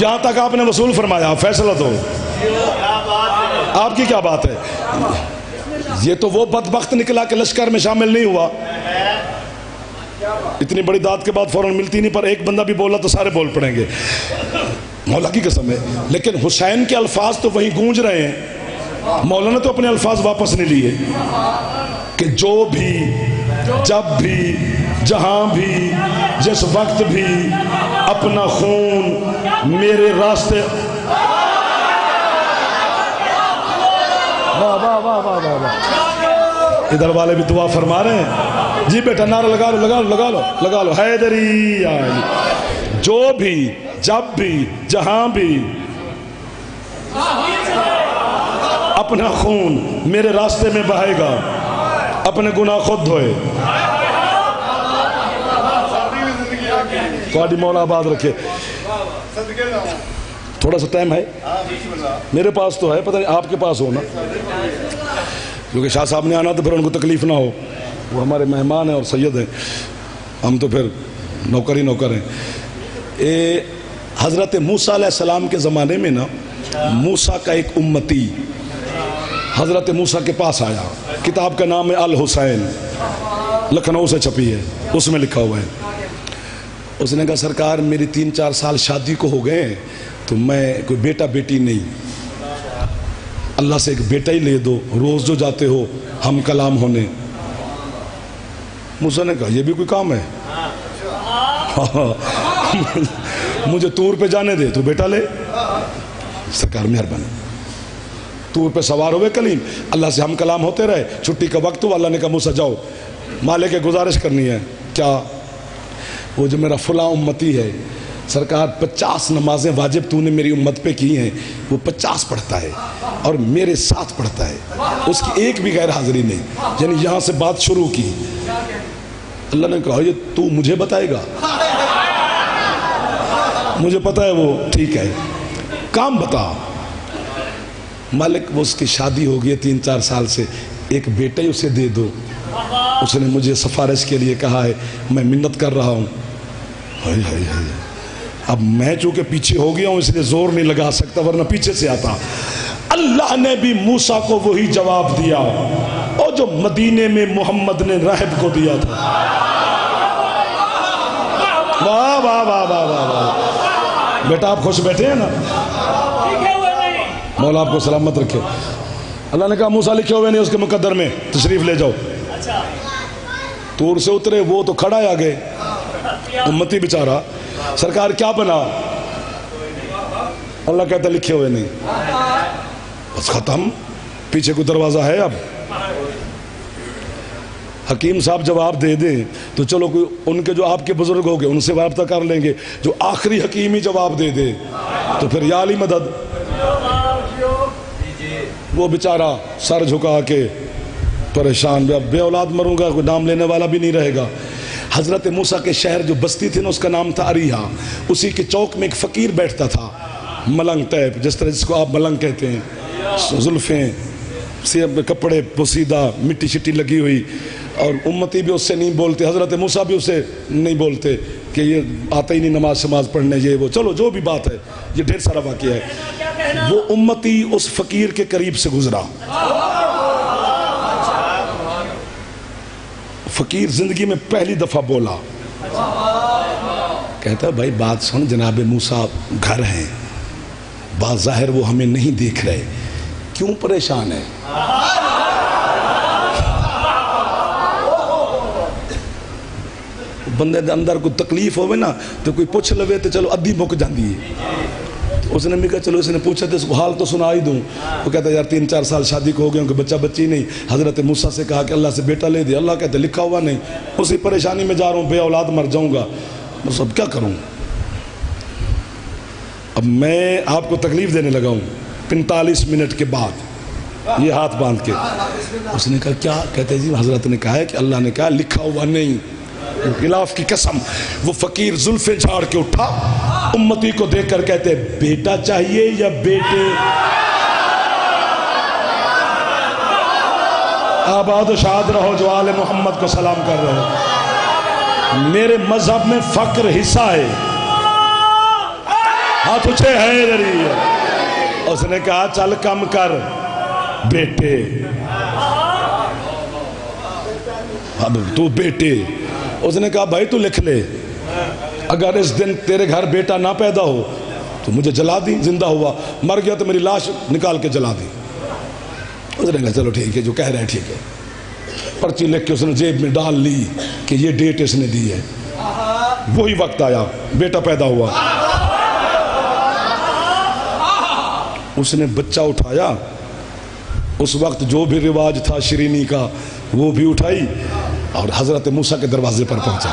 Speaker 2: یہاں تک آپ نے وصول فرمایا، فیصلہ دو، آپ کی کیا بات ہے؟ یہ تو وہ بدبخت نکلا کہ لشکر میں شامل نہیں ہوا۔ اتنی بڑی داد کے بعد فوراً ملتی نہیں، پر ایک بندہ بھی بولا تو سارے بول پڑیں گے، مولا کی قسم ہے۔ لیکن حسین کے الفاظ تو وہیں گونج رہے ہیں، مولا نے تو اپنے الفاظ واپس نہیں لیے کہ جو بھی، جب بھی، جہاں بھی، جس وقت بھی اپنا خون میرے راستے۔ واہ واہ واہ واہ واہ واہ، ادھر والے بھی دعا فرما رہے ہیں۔ جی بیٹا نعرہ لگا لو لگا لو لگا لو لگا لو، حیدری آئی، جو بھی، جب بھی، جہاں بھی اپنا خون میرے راستے میں بہائے گا، اپنے گناہ خود دھوئے۔ تھوڑی مولا آباد رکھے۔ تھوڑا سا ٹائم ہے میرے پاس تو ہے، پتہ نہیں آپ کے پاس ہو نا، کیونکہ شاہ صاحب نے آنا تو پھر ان کو تکلیف نہ ہو، وہ ہمارے مہمان ہیں اور سید ہیں، ہم تو پھر نوکر ہی نوکر ہیں۔ حضرت موسیٰ علیہ السلام کے زمانے میں نا، موسیٰ کا ایک امتی حضرت موسیٰ کے پاس آیا، کتاب کا نام ہے الحسین، لکھنؤ سے چھپی ہے، اس میں لکھا ہوا ہے۔ اس نے کہا سرکار میری 3-4 سال شادی کو ہو گئے ہیں، تو میں کوئی بیٹا بیٹی نہیں، اللہ سے ایک بیٹا ہی لے دو، روز جو جاتے ہو ہم کلام ہونے۔ موسیٰ نے کہا یہ بھی کوئی کام ہے؟ مجھے طور پہ جانے دے، تو بیٹا لے۔ سرکار مہربانی، طور پہ سوار ہوئے کلیم، اللہ سے ہم کلام ہوتے رہے، چھٹی کا وقت ہوا، اللہ نے کہا موسیٰ جاؤ، مالک گزارش کرنی ہے۔ کیا؟ وہ جو میرا فلاں امتی ہے سرکار 50 نمازیں واجب تو نے میری امت پہ کی ہیں، وہ 50 پڑھتا ہے اور میرے ساتھ پڑھتا ہے، اس کی ایک بھی غیر حاضری نہیں، یعنی یہاں سے بات شروع کی۔ اللہ نے کہا یہ تو مجھے بتائے گا؟ مجھے پتا ہے وہ ٹھیک ہے، کام بتا۔ مالک وہ اس کی شادی ہو گئی 3-4 سال سے، ایک بیٹا ہی اسے دے دو۔ اس نے مجھے سفارش کے لیے کہا ہے، میں منت کر رہا ہوں۔ اب میں چونکہ پیچھے ہو گیا ہوں اس لیے زور نہیں لگا سکتا، ورنہ پیچھے سے آتا۔ اللہ نے بھی موسیٰ کو وہی جواب دیا اور جو مدینے میں محمد نے راہب کو دیا تھا۔ واہ واہ واہ واہ واہ، بیٹا آپ خوش بیٹھے ہیں نا، مولا آپ کو سلامت رکھے۔ اللہ نے کہا موسیٰ لکھے ہوئے نہیں اس کے مقدر میں، تشریف لے جاؤ۔ طور سے اترے، وہ تو کھڑا ہے آگے، امتی بیچارہ، سرکار کیا بنا؟ اللہ کہتا لکھے ہوئے نہیں، بس ختم، پیچھے کوئی دروازہ ہے؟ اب حکیم صاحب جواب دے دیں تو چلو کوئی ان کے جو آپ کے بزرگ ہو گئے ان سے رابطہ کر لیں گے، جو آخری حکیم ہی جواب دے دے تو پھر یا علی مدد۔ وہ بیچارہ سر جھکا کے پریشان، بے اولاد مروں گا، کوئی نام لینے والا بھی نہیں رہے گا۔ حضرت موسیٰ کے شہر جو بستی تھی نا اس کا نام تھا اریحا، اسی کے چوک میں ایک فقیر بیٹھتا تھا، ملنگ ٹائپ، جس طرح جس کو آپ ملنگ کہتے ہیں، زلفیں، کپڑے پوسیدہ، مٹی شٹی لگی ہوئی، اور امتی بھی اس سے نہیں بولتے، حضرت موسیٰ بھی اسے نہیں بولتے کہ یہ آتا ہی نہیں نماز شماز پڑھنے، یہ وہ، چلو جو بھی بات ہے، یہ ڈھیر سارا واقعہ ہے۔ وہ امتی اس فقیر کے قریب سے گزرا، فقیر زندگی میں پہلی دفعہ بولا، کہتا ہے بھائی بات سن، جناب موسیٰ گھر ہیں، بظاہر وہ ہمیں نہیں دیکھ رہے، کیوں پریشان ہے؟ بندے دے اندر کوئی تکلیف ہوئے نا تو کوئی پوچھ لوے تو چلو ادھی مک جاندی ہے۔ اس نے بھی کہا چلو اس نے پوچھا تو اس کو حال تو سنا ہی دوں۔ وہ کہتا ہے یار 3-4 سال شادی کو ہو گئے، ان کے بچہ بچی نہیں۔ حضرت موسیٰ سے کہا کہ اللہ سے بیٹا لے دے، اللہ کہتے لکھا ہوا نہیں، اسی پریشانی میں جا رہا ہوں، بے اولاد مر جاؤں گا، بس اب کیا کروں؟ اب میں آپ کو تکلیف دینے لگا ہوں۔ 45 منٹ کے بعد یہ ہاتھ باندھ کے. اس نے کہا کیا؟ کہتے جی حضرت نے کہا ہے کہ اللہ نے کہا لکھا ہوا نہیں. غلاف کی قسم. وہ فقیر زلفیں جھاڑ کے اٹھا, امتی کو دیکھ کر کہتے بیٹا چاہیے یا بیٹے؟ آباد و شاد رہو جو آل محمد کو سلام کر رہے ہو. میرے مذہب میں فقر حصہ ہے. ہاتھ اچھے ہے ادھر. اس نے کہا چل کم کر بیٹے. اب تو بیٹے. اس نے کہا بھائی تو لکھ لے, اگر اس دن تیرے گھر بیٹا نہ پیدا ہو تو مجھے جلا دی, زندہ ہوا, مر گیا تو میری لاش نکال کے جلا دی. اس نے کہا چلو ٹھیک ہے, جو کہہ رہے ہیں ٹھیک ہے. پرچی لکھ کے اس نے جیب میں ڈال لی کہ یہ ڈیٹ اس نے دی ہے. وہی وقت آیا, بیٹا پیدا ہوا. اس نے بچہ اٹھایا. اس وقت جو بھی رواج تھا شرینی کا وہ بھی اٹھائی اور حضرت موسیٰ کے دروازے پر پہنچا.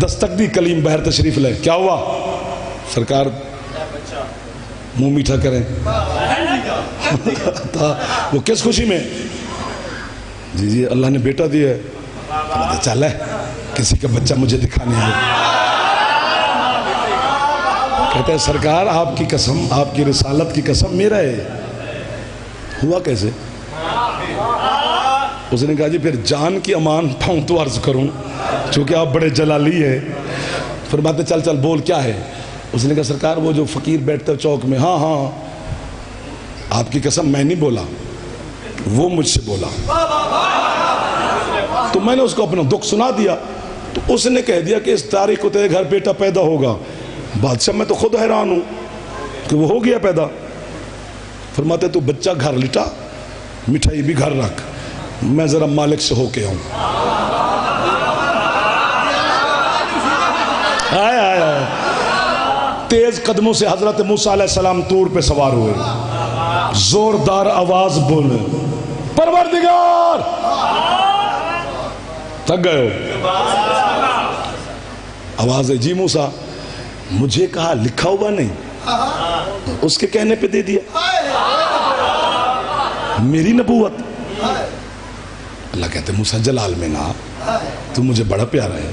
Speaker 2: دستک دی, کلیم بہر تشریف لے. کیا ہوا سرکار؟ منہ میٹھا کریں. وہ کس خوشی میں؟ جی جی اللہ نے بیٹا دیا ہے. چل ہے کسی کا بچہ مجھے دکھانے ہے. کہتے ہیں سرکار آپ کی قسم, آپ کی رسالت کی قسم, میرا ہے. ہوا کیسے؟ اس نے کہا جی پھر جان کی امان پاؤں تو عرض کروں چونکہ آپ بڑے جلالی ہیں. فرماتے چل چل بول کیا ہے؟ اس نے کہا سرکار وہ جو فقیر بیٹھتا چوک میں, ہاں ہاں آپ کی قسم میں نہیں بولا, وہ مجھ سے بولا. تو میں نے اس کو اپنا دکھ سنا دیا. تو اس نے کہہ دیا کہ اس تاریخ کو تیرے گھر بیٹا پیدا ہوگا. بادشاہ میں تو خود حیران ہوں کہ وہ ہو گیا پیدا. فرماتے تو بچہ گھر لٹا, مٹھائی بھی گھر رکھ, میں ذرا مالک سے ہو کے آؤں. آئے آئے آئے. تیز قدموں سے حضرت موسیٰ علیہ السلام طور پہ سوار ہوئے. زوردار آواز بولے پروردگار. تھک گئے ہو؟ آواز ہے جی موسیٰ مجھے کہا لکھا ہوا نہیں, اس کے کہنے پہ دے دیا. میری نبوت. اللہ کہتے موسیٰ جلال میں نہ, تو مجھے بڑا پیارا ہے.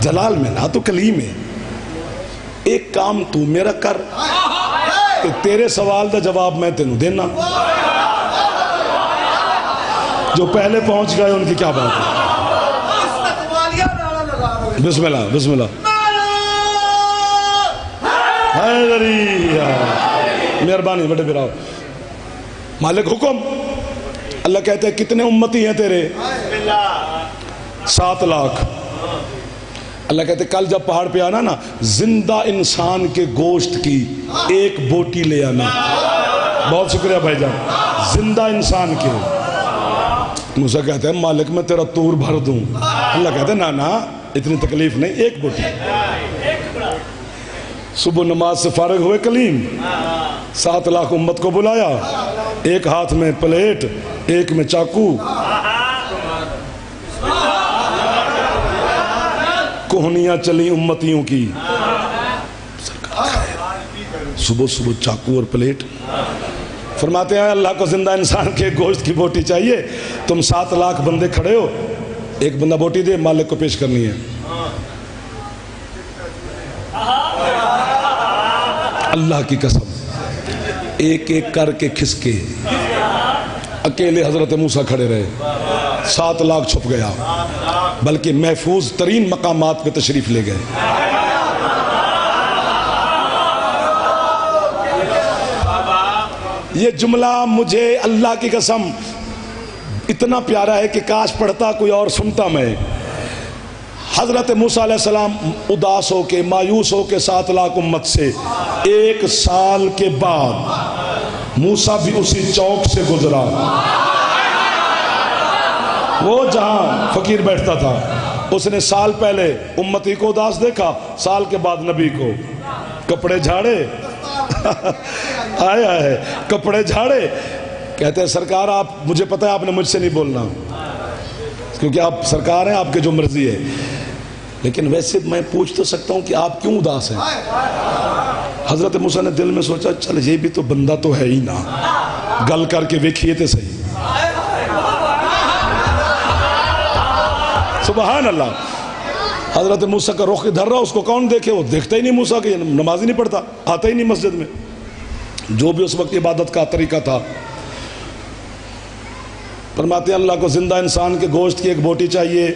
Speaker 2: جلال میں نہ تو کلیم ہے. ایک کام تو میرا کر کہ تیرے سوال دا جواب میں تینوں دینا. جو پہلے پہنچ گئے ان کی کیا بات ہے. بسم اللہ بسم اللہ. مہربانی بڑے براؤ. مالک حکم. اللہ کہتے ہیں کتنے امتی ہیں تیرے؟ 7 لاکھ. اللہ کہتے ہیں کل جب پہاڑ پہ آنا نا, زندہ انسان کے گوشت کی 1 بوٹی لے آنا. بہت شکریہ بھائی جان. زندہ انسان کے. موسیٰ کہتے ہیں مالک میں تیرا طور بھر دوں. اللہ کہتے ہیں نا نا اتنی تکلیف نہیں, 1 بوٹی. صبح نماز سے فارغ ہوئے کلیم, 7 لاکھ امت کو بلایا. 1 ہاتھ میں پلیٹ, 1 میں چاقو. کوہنیاں چلی امتیوں کی. صبح صبح چاقو اور پلیٹ. فرماتے ہیں اللہ کو زندہ انسان کے گوشت کی بوٹی چاہیے. تم 7 لاکھ بندے کھڑے ہو, 1 بندہ بوٹی دے, مالک کو پیش کرنی ہے. اللہ کی قسم ایک ایک کر کے کھسکے اکیلے حضرت موسیٰ کھڑے رہے. 7 لاکھ چھپ گیا, بلکہ محفوظ ترین مقامات پہ تشریف لے گئے. یہ جملہ مجھے اللہ کی قسم اتنا پیارا ہے کہ کاش پڑھتا کوئی اور سنتا میں. حضرت موسیٰ علیہ السلام اداس ہو کے, مایوس ہو کے 7 لاکھ امت سے 1 سال کے بعد موسیٰ بھی اسی چوک سے گزرا. وہ جہاں فقیر بیٹھتا تھا, اس نے سال پہلے امتی کو اداس دیکھا, سال کے بعد نبی کو. کپڑے جھاڑے آئے آئے کپڑے جھاڑے. کہتے ہیں سرکار آپ, مجھے پتہ ہے آپ نے مجھ سے نہیں بولنا کیونکہ آپ سرکار ہیں, آپ کے جو مرضی ہے, لیکن ویسے میں پوچھ تو سکتا ہوں کہ آپ کیوں اداس ہیں. حضرت موسیٰ نے دل میں سوچا چل یہ بھی تو بندہ تو ہے ہی نا, گل کر کے ویکھیے تے صحیح. سبحان اللہ. حضرت موسیٰ کا رخ ادھر رہا، اس کو کون دیکھے؟ وہ دیکھتا ہی نہیں موسیٰ کہ نماز ہی نہیں پڑھتا، آتا ہی نہیں مسجد میں. جو بھی اس وقت عبادت کا طریقہ تھا. فرماتے ہیں اللہ کو زندہ انسان کے گوشت کی ایک بوٹی چاہیے.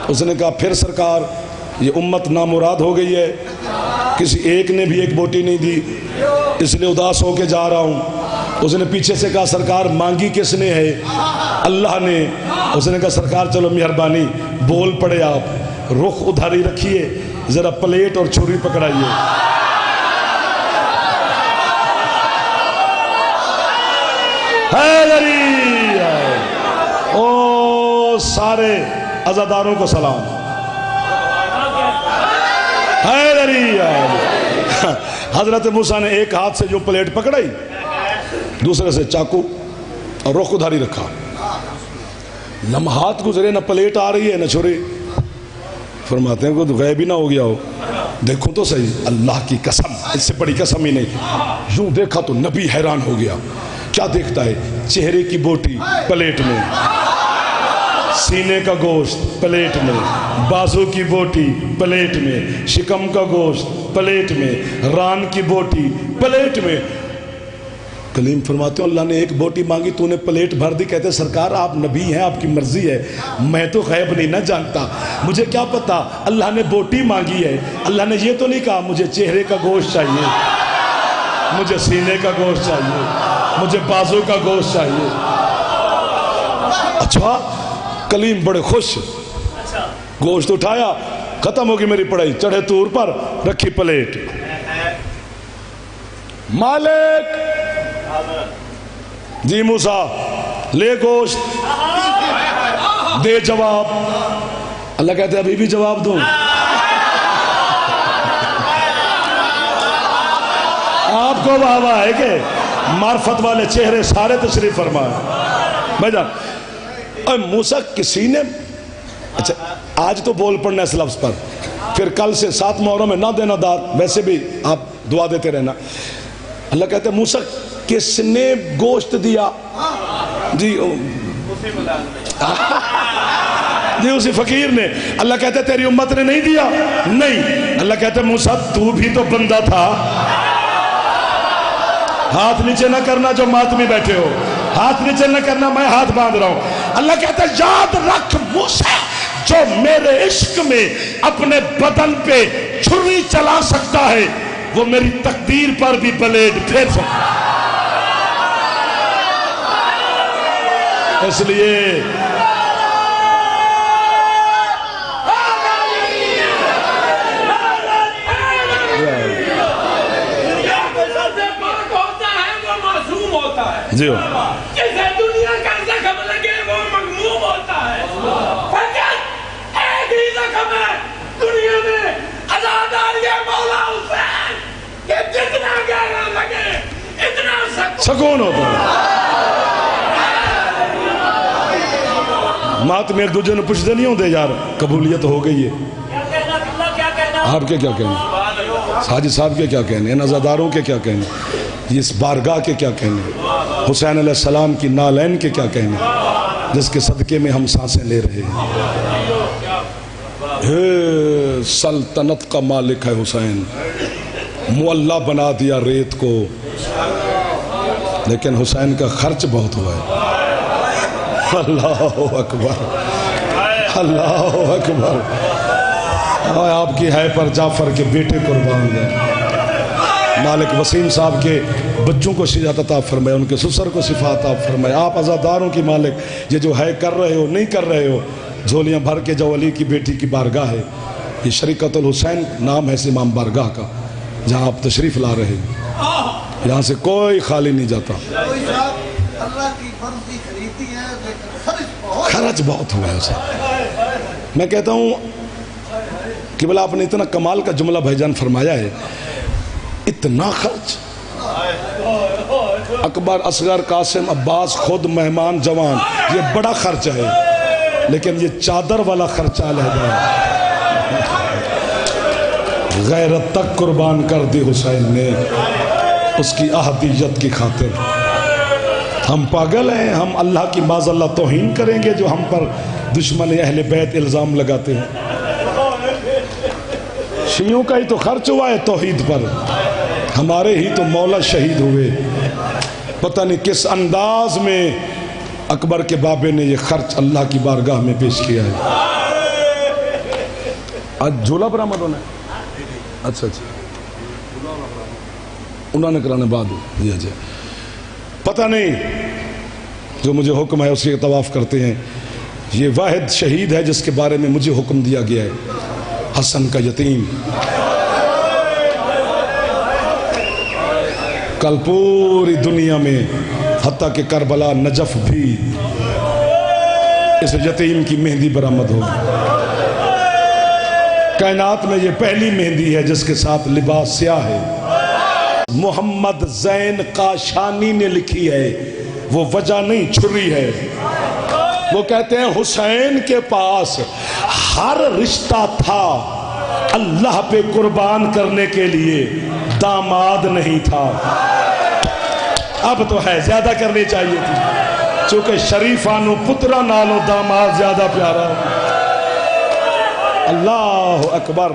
Speaker 2: اس نے کہا پھر سرکار یہ امت نامراد ہو گئی ہے، کسی ایک نے بھی ایک بوٹی نہیں دی، اس لیے اداس ہو کے جا رہا ہوں. اس نے پیچھے سے کہا سرکار مانگی کس نے ہے؟ اللہ نے. اس نے کہا سرکار چلو مہربانی بول پڑے آپ، رخ ادھر ہی رکھیے، ذرا پلیٹ اور چھری پکڑائیے. حیدری او سارے عزاداروں کو سلام. حیدری حضرت موسیٰ نے ایک ہاتھ سے جو پلیٹ پکڑائی، دوسرے سے چاقو، اور رخ ادھر ہی رکھا. لمحات گزرے، نہ پلیٹ آ رہی ہے نہ چھری. فرماتے ہیں کہ غیب ہی نہ ہو گیا ہو. دیکھو تو صحیح، اللہ کی قسم، اس سے بڑی قسم ہی نہیں. یوں دیکھا تو نبی حیران ہو گیا. کیا دیکھتا ہے؟ چہرے کی بوٹی پلیٹ میں، سینے کا گوشت پلیٹ میں، بازو کی بوٹی پلیٹ میں، شکم کا گوشت پلیٹ میں، ران کی بوٹی پلیٹ میں. کلیم فرماتے ہیں اللہ نے ایک بوٹی مانگی، تو نے پلیٹ بھر دی. کہتے سرکار آپ نبی ہیں، آپ کی مرضی ہے، میں تو غیب نہیں نہ جانتا، مجھے کیا پتا. اللہ نے بوٹی مانگی ہے، اللہ نے یہ تو نہیں کہا مجھے چہرے کا گوشت چاہیے، مجھے سینے کا گوشت چاہیے، مجھے بازو کا گوشت چاہیے. اچھا. کلیم بڑے خوش، گوشت اٹھایا، ختم ہوگی میری پڑھائی، چڑھے طور پر، رکھی پلیٹ. مالک جی موسیٰ لے گوشت، دے جواب. اللہ کہتے ہیں ابھی بھی جواب دوں؟ آپ کو واہ واہ ہے کہ معرفت والے چہرے سارے تشریف فرمائے. بھائی جان اے موسیٰ کسی نے، اچھا آج تو بول پڑنا اس لفظ پر، پھر کل سے 7 محرم میں نہ دینا داد، ویسے بھی آپ دعا دیتے رہنا. اللہ کہتے ہیں موسیٰ کس نے گوشت دیا؟ جی جی اسی فقیر نے. اللہ کہتے ہیں تیری امت نے نہیں دیا؟ نہیں. اللہ کہتے ہیں موسیٰ تو بھی تو بندہ تھا. ہاتھ نیچے نہ کرنا جو ماتمی بیٹھے ہو، ہاتھ نیچے نہ کرنا، میں ہاتھ باندھ رہا ہوں. اللہ کہتا ہے یاد رکھ موسیٰ، جو میرے عشق میں اپنے بدن پہ چھری چلا سکتا ہے وہ میری تقدیر پر بھی بلیڈ پھیر سکتا ہے. اس لیے جی
Speaker 3: جسے دنیا کا زخم لگے وہ مغموم ہوتا ہے. فقط ایک ہی زخم ہے دنیا میں، عزاداری مولا حسین، کہ جتنا گہرا لگے اتنا
Speaker 2: سکون ہوتا ہے. مات میں ایک دوجہ نے پوچھتے نہیں ہوتے یار قبولیت ہو گئی ہے. آپ کے کیا کہنے، حاجی صاحب کے کیا کہنے، ان عزاداروں کے کیا کہنے، اس بارگاہ کے کیا کہنے، حسین علیہ السلام کی نالین کے کیا کہنے، جس کے صدقے میں ہم سانسیں لے رہے ہیں. سلطنت کا مالک ہے حسین، معلّہ بنا دیا ریت کو، لیکن حسین کا خرچ بہت ہوا ہے. اللہ اکبر، اللہ اکبر. آپ کی ہے پر جعفر کے بیٹے قربان گئے. مالک وسیم صاحب کے بچوں کو شجاعت عطا فرمائے، ان کے سسر کو شفا عطا فرمائے. آپ عزاداروں کی مالک یہ جو ہے کر رہے ہو نہیں کر رہے ہو، جھولیاں بھر کے جو علی کی بیٹی کی بارگاہ ہے، یہ شریقت الحسین نام ہے اس امام بارگاہ کا، جہاں آپ تشریف لا رہے ہیں. یہاں سے کوئی خالی نہیں جاتا. خرچ بہت ہوا ہے اسے. میں کہتا ہوں کہ بلا آپ نے اتنا کمال کا جملہ بھائی جان فرمایا ہے، اتنا خرچ. اکبر، اصغر، قاسم، عباس، خود، مہمان، جوان، یہ بڑا خرچ ہے، لیکن یہ چادر والا خرچہ علیحدہ ہے. غیرت تک قربان کر دی حسین نے اس کی احدیت کی خاطر. ہم پاگل ہیں؟ ہم اللہ کی معاذ اللہ توہین کریں گے جو ہم پر دشمن اہل بیت الزام لگاتے ہیں؟ شیعوں کا ہی تو خرچ ہوا ہے توحید پر، ہمارے ہی تو مولا شہید ہوئے، پتہ نہیں کس انداز میں اکبر کے بابے نے یہ خرچ اللہ کی بارگاہ میں پیش کیا ہے۔ آج جھولا برآمد ہونا ہے؟ اچھا انہوں نے کرانے بعد دیا جائے، پتہ نہیں، جو مجھے حکم ہے اسی کا طواف کرتے ہیں۔ یہ واحد شہید ہے جس کے بارے میں مجھے حکم دیا گیا ہے، حسن کا یتیم۔ کل پوری دنیا میں حتیٰ کہ کربلا نجف بھی اس یتیم کی مہندی برآمد ہوگی۔ کائنات میں یہ پہلی مہندی ہے جس کے ساتھ لباس سیاہ ہے۔ محمد زین قاشانی نے لکھی ہے، وہ وجہ نہیں چھری ہے۔ وہ کہتے ہیں حسین کے پاس ہر رشتہ تھا، اللہ پہ قربان کرنے کے لیے داماد نہیں تھا۔ اب تو ہے، زیادہ کرنی چاہیے تھی، چونکہ شریفانو پترا نالو داماد زیادہ پیارا۔ اللہ اکبر،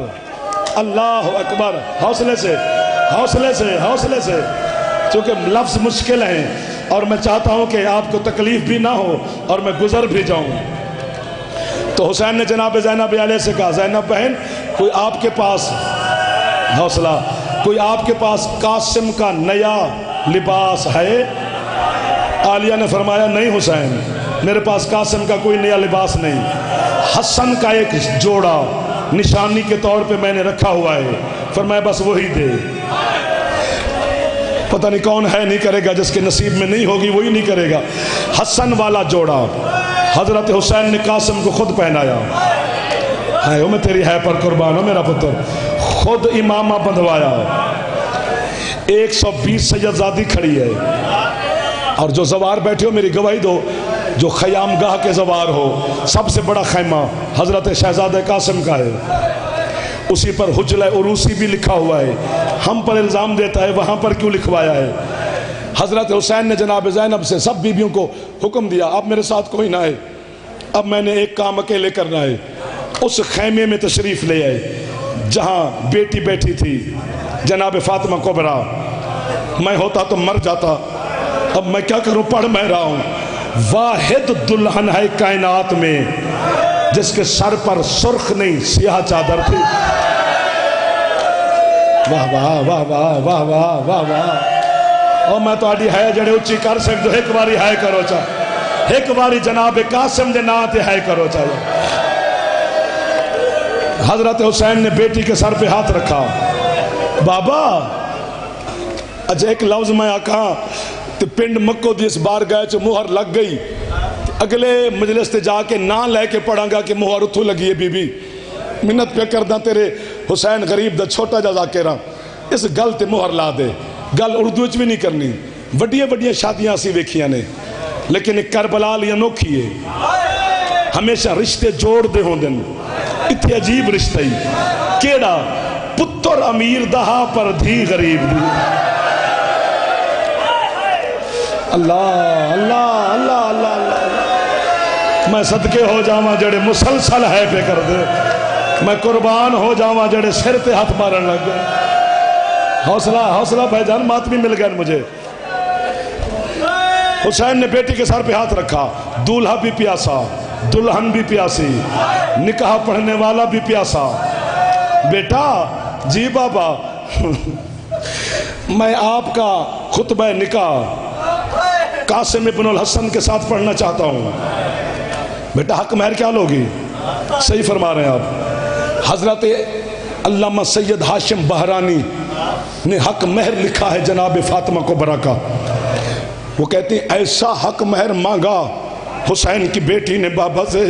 Speaker 2: اللہ اکبر، حوصلے سے حوصلے سے حوصلے سے، چونکہ لفظ مشکل ہیں اور میں چاہتا ہوں کہ آپ کو تکلیف بھی نہ ہو اور میں گزر بھی جاؤں۔ تو حسین نے جناب زینب علیہ سے کہا، زینب بہن کوئی آپ کے پاس، حوصلہ، کوئی آپ کے پاس قاسم کا نیا لباس ہے؟ عالیہ نے فرمایا نہیں حسین، میرے پاس قاسم کا کوئی نیا لباس نہیں، حسن کا ایک جوڑا نشانی کے طور پہ میں نے رکھا ہوا ہے، فرمایا بس وہی دے۔ پتہ نہیں کون ہے نہیں کرے گا، جس کے نصیب میں نہیں ہوگی وہی نہیں کرے گا۔ حسن والا جوڑا حضرت حسین نے قاسم کو خود پہنایا، ہے میں تیری ہے پر قربان ہو میرا پتر، خود امامہ بندھوایا۔ 120 سیدزادی کھڑی ہے، اور جو زوار بیٹھے ہو میری گواہی دو، جو خیام گاہ کے زوار ہو، سب سے بڑا خیمہ حضرت شہزادہ قاسم کا ہے، اسی پر حجلہ عروسی بھی لکھا ہوا ہے۔ ہم پر الزام دیتا ہے وہاں پر کیوں لکھوایا ہے؟ حضرت حسین نے جناب زینب سے سب بیویوں کو حکم دیا اب میرے ساتھ کوئی نہ ہے، اب میں نے ایک کام اکیلے کرنا ہے۔ اس خیمے میں تشریف لے آئے جہاں بیٹی بیٹھی تھی جناب فاطمہ کبریٰ۔ میں ہوتا تو مر جاتا، اب میں کیا کروں، پڑھ میں رہا ہوں۔ واحد دلہن ہے کائنات میں جس کے سر پر سرخ نہیں سیاہ چادر تھی۔ واہ واہ واہ واہ واہ واہ واہ واہ، اور میں تو آڈی ہے جڑے اچھی کر سکتے ایک باری ہے کرو چاہ، ایک باری جناب قاسم دے نام تے ہے کرو چاہ۔ حضرت حسین نے بیٹی کے سر پہ ہاتھ رکھا، بابا اچھا ایک لفظ میں آکھا تے پنڈ مکو دی اس بار گئے چو مہر لگ گئی، اگلے مجلس تے جا کے نہ لے کے پڑھاں گا کہ مہر اتھو لگی ہے بی بی، منت پہ کردہ تیرے حسین غریب دا چھوٹا جا ذاکرہ اس گل تے مہر لا دے۔ گل اردو اچ بھی نہیں کرنی، وڈیے وڈیے شادیاں سی ویکھیاں نے، لیکن ایک کربلا لی انوکھی ہے، ہمیشہ رشتے جوڑ دے ہوں دن، اتھے عجیب رشتہ ہی کیڑا پتر امیر دہا پر دھی غریب دی۔ اللہ اللہ اللہ اللہ اللہ، میں صدقے ہو جاواں جڑے مسلسل ہے پہ کر دے، میں قربان ہو جاواں جڑے سر تے ہاتھ مارن لگ گئے۔ حوصلہ حوصلہ بھائی جان، ماتمی مل گئے مجھے۔ حسین نے بیٹی کے سر پہ ہاتھ رکھا، دولہا بھی پیاسا، دلہن بھی پیاسی، نکاح پڑھنے والا بھی پیاسا۔ بیٹا جی بابا، میں آپ کا خطبہ نکاح قاسم ابن الحسن کے ساتھ پڑھنا چاہتا ہوں۔ بیٹا حق مہر کیا لوگی؟ صحیح فرما رہے ہیں آپ۔ حضرت علامہ سید ہاشم بہرانی نے حق مہر لکھا ہے جناب فاطمہ کبریٰ کا۔ وہ کہتے ہیں ایسا حق مہر مانگا حسین کی بیٹی نے بابا سے،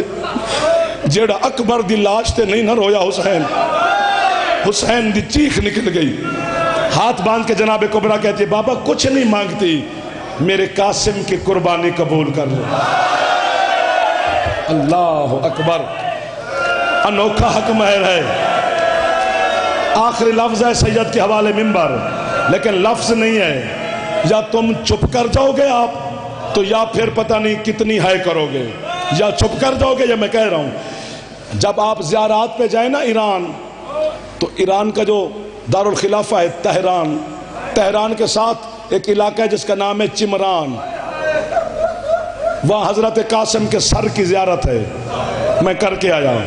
Speaker 2: جیڑا اکبر دی لاش تے نہیں نہ رویا حسین۔ حسین دی چیخ نکل گئی، ہاتھ باندھ کے جناب کبریٰ کہتی ہے بابا کچھ نہیں مانگتی، میرے قاسم کی قربانی قبول کر لو۔ اللہ اکبر، انوکھا حق مہر ہے۔ آخری لفظ ہے سید کے حوالے منبر، لیکن لفظ نہیں ہے۔ یا تم چپ کر جاؤ گے آپ تو یا پھر پتہ نہیں کتنی ہے کرو گے، یا چھپ کر جاؤ گے، یا میں کہہ رہا ہوں جب آپ زیارات پہ جائیں نا ایران، تو ایران کا جو دارالخلافہ ہے تہران، تہران کے ساتھ ایک علاقہ ہے جس کا نام ہے چمران، وہاں حضرت قاسم کے سر کی زیارت ہے، میں کر کے آیا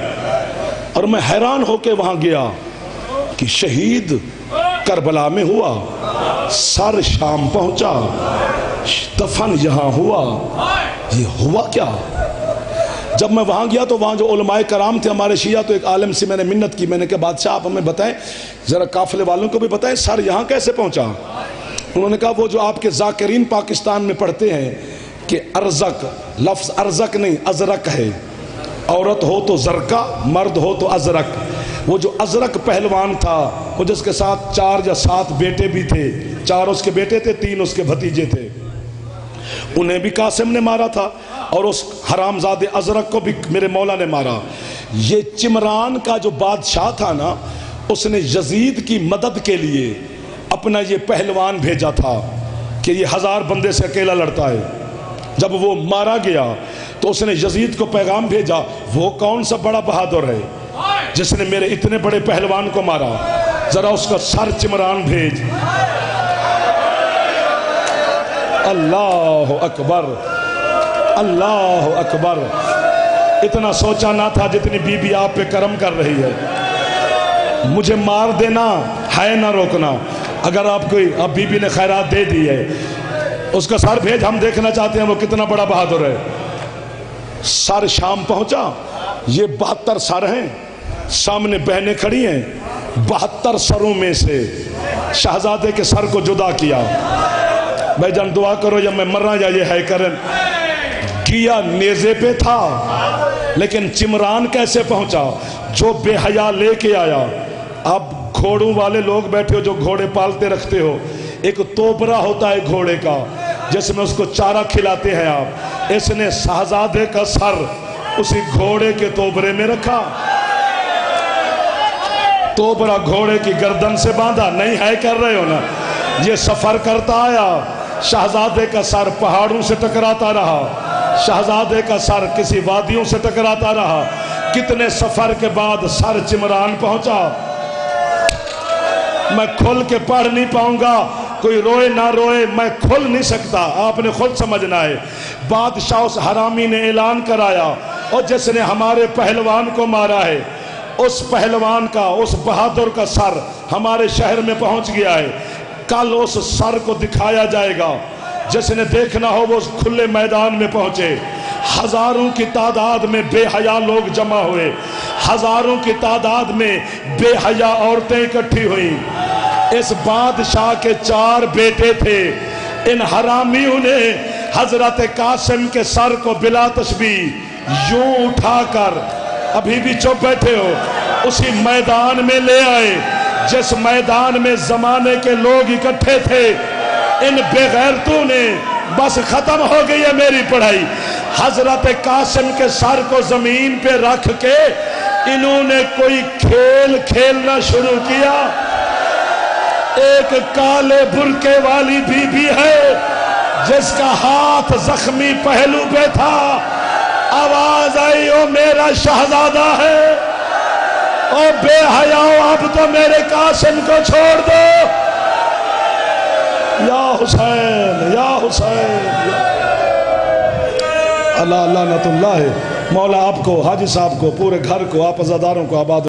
Speaker 2: اور میں حیران ہو کے وہاں گیا کہ شہید کربلا میں ہوا، سر شام پہنچا، دفن یہاں ہوا، یہ ہوا کیا؟ جب میں وہاں گیا تو وہاں جو علماء کرام تھے ہمارے شیعہ، تو ایک عالم سے میں نے منت کی، میں نے کہا بادشاہ آپ ہمیں بتائیں، ذرا قافلے والوں کو بھی بتائیں سر یہاں کیسے پہنچا؟ انہوں نے کہا وہ جو آپ کے ذاکرین پاکستان میں پڑھتے ہیں کہ ارزق، لفظ ارزق نہیں ازرق ہے، عورت ہو تو زرقہ، مرد ہو تو ازرق، وہ جو ازرق پہلوان تھا وہ جس کے ساتھ 4 یا 7 بیٹے بھی تھے، 4 اس کے بیٹے تھے، 3 اس کے بھتیجے تھے، انہیں بھی قاسم نے مارا تھا اور اس حرامزادے ازرق کو بھی میرے مولا نے مارا۔ یہ چمران کا جو بادشاہ تھا نا، اس نے یزید کی مدد کے لیے اپنا یہ پہلوان بھیجا تھا کہ یہ 1000 بندے سے اکیلا لڑتا ہے۔ جب وہ مارا گیا تو اس نے یزید کو پیغام بھیجا، وہ کون سا بڑا بہادر ہے جس نے میرے اتنے بڑے پہلوان کو مارا، ذرا اس کا سر چمران بھیج۔ اللہ اکبر، اللہ اکبر، اتنا سوچا نہ تھا جتنی بی بی آپ پہ کرم کر رہی ہے۔ مجھے مار دینا ہے نہ روکنا، اگر آپ کوئی اب بی بی نے خیرات دے دی ہے اس کا سر بھیج، ہم دیکھنا چاہتے ہیں وہ کتنا بڑا بہادر ہے۔ سر شام پہنچا، یہ 72 سر ہیں، سامنے بہنیں کھڑی ہیں، 72 سروں میں سے شہزادے کے سر کو جدا کیا۔ بھائی جان دعا کرو یا میں مر رہا یا یہ ہے کرن۔ کیا نیزے پہ تھا لیکن چمران کیسے پہنچا؟ جو بے حیا لے کے آیا۔ اب گھوڑوں والے لوگ بیٹھے ہو جو گھوڑے پالتے رکھتے ہو، ایک توبرا ہوتا ہے گھوڑے کا جس میں اس کو چارہ کھلاتے ہیں آپ، اس نے شہزادے کا سر اسی گھوڑے کے توبرے میں رکھا، توبرا گھوڑے کی گردن سے باندھا، نہیں ہے کر رہے ہو نا؟ یہ سفر کرتا آیا، شہزادے کا سر پہاڑوں سے ٹکراتا رہا، شہزادے کا سر کسی وادیوں سے ٹکراتا رہا، کتنے سفر کے بعد سر چمران پہنچا۔ میں کھل کے پڑھ نہیں پاؤں گا، کوئی روئے نہ روئے، میں کھل نہیں سکتا، آپ نے خود سمجھنا ہے۔ بادشاہ اس حرامی نے اعلان کرایا، اور جس نے ہمارے پہلوان کو مارا ہے اس پہلوان کا، اس بہادر کا سر ہمارے شہر میں پہنچ گیا ہے، کل اس سر کو دکھایا جائے گا، جس نے دیکھنا ہو وہ اس کھلے میدان میں پہنچے۔ ہزاروں کی تعداد میں بے حیا لوگ جمع ہوئے، ہزاروں کی تعداد میں بے حیا عورتیں اکٹھی ہوئیں۔ اس بادشاہ کے 4 بیٹے تھے، ان حرامیوں نے حضرت قاسم کے سر کو بلا تشبیہ یوں اٹھا کر، ابھی بھی چپ بیٹھے ہو، اسی میدان میں لے آئے جس میدان میں زمانے کے لوگ اکٹھے تھے۔ ان بے غیرتوں نے، بس ختم ہو گئی ہے میری پڑھائی، حضرت قاسم کے سر کو زمین پہ رکھ کے انہوں نے کوئی کھیل کھیلنا شروع کیا۔ ایک کالے برقعے والی بی بی ہے جس کا ہاتھ زخمی پہلو پہ تھا، آواز آئی او میرا شہزادہ ہے، او بے حیاؤ اب تو میرے قاسم کو چھوڑ دو، یا حسین یا حسین۔ اللہ لعنت اللہ ہے۔ مولا آپ کو، حاجی صاحب کو، پورے گھر کو، آپ عزاداروں کو آباد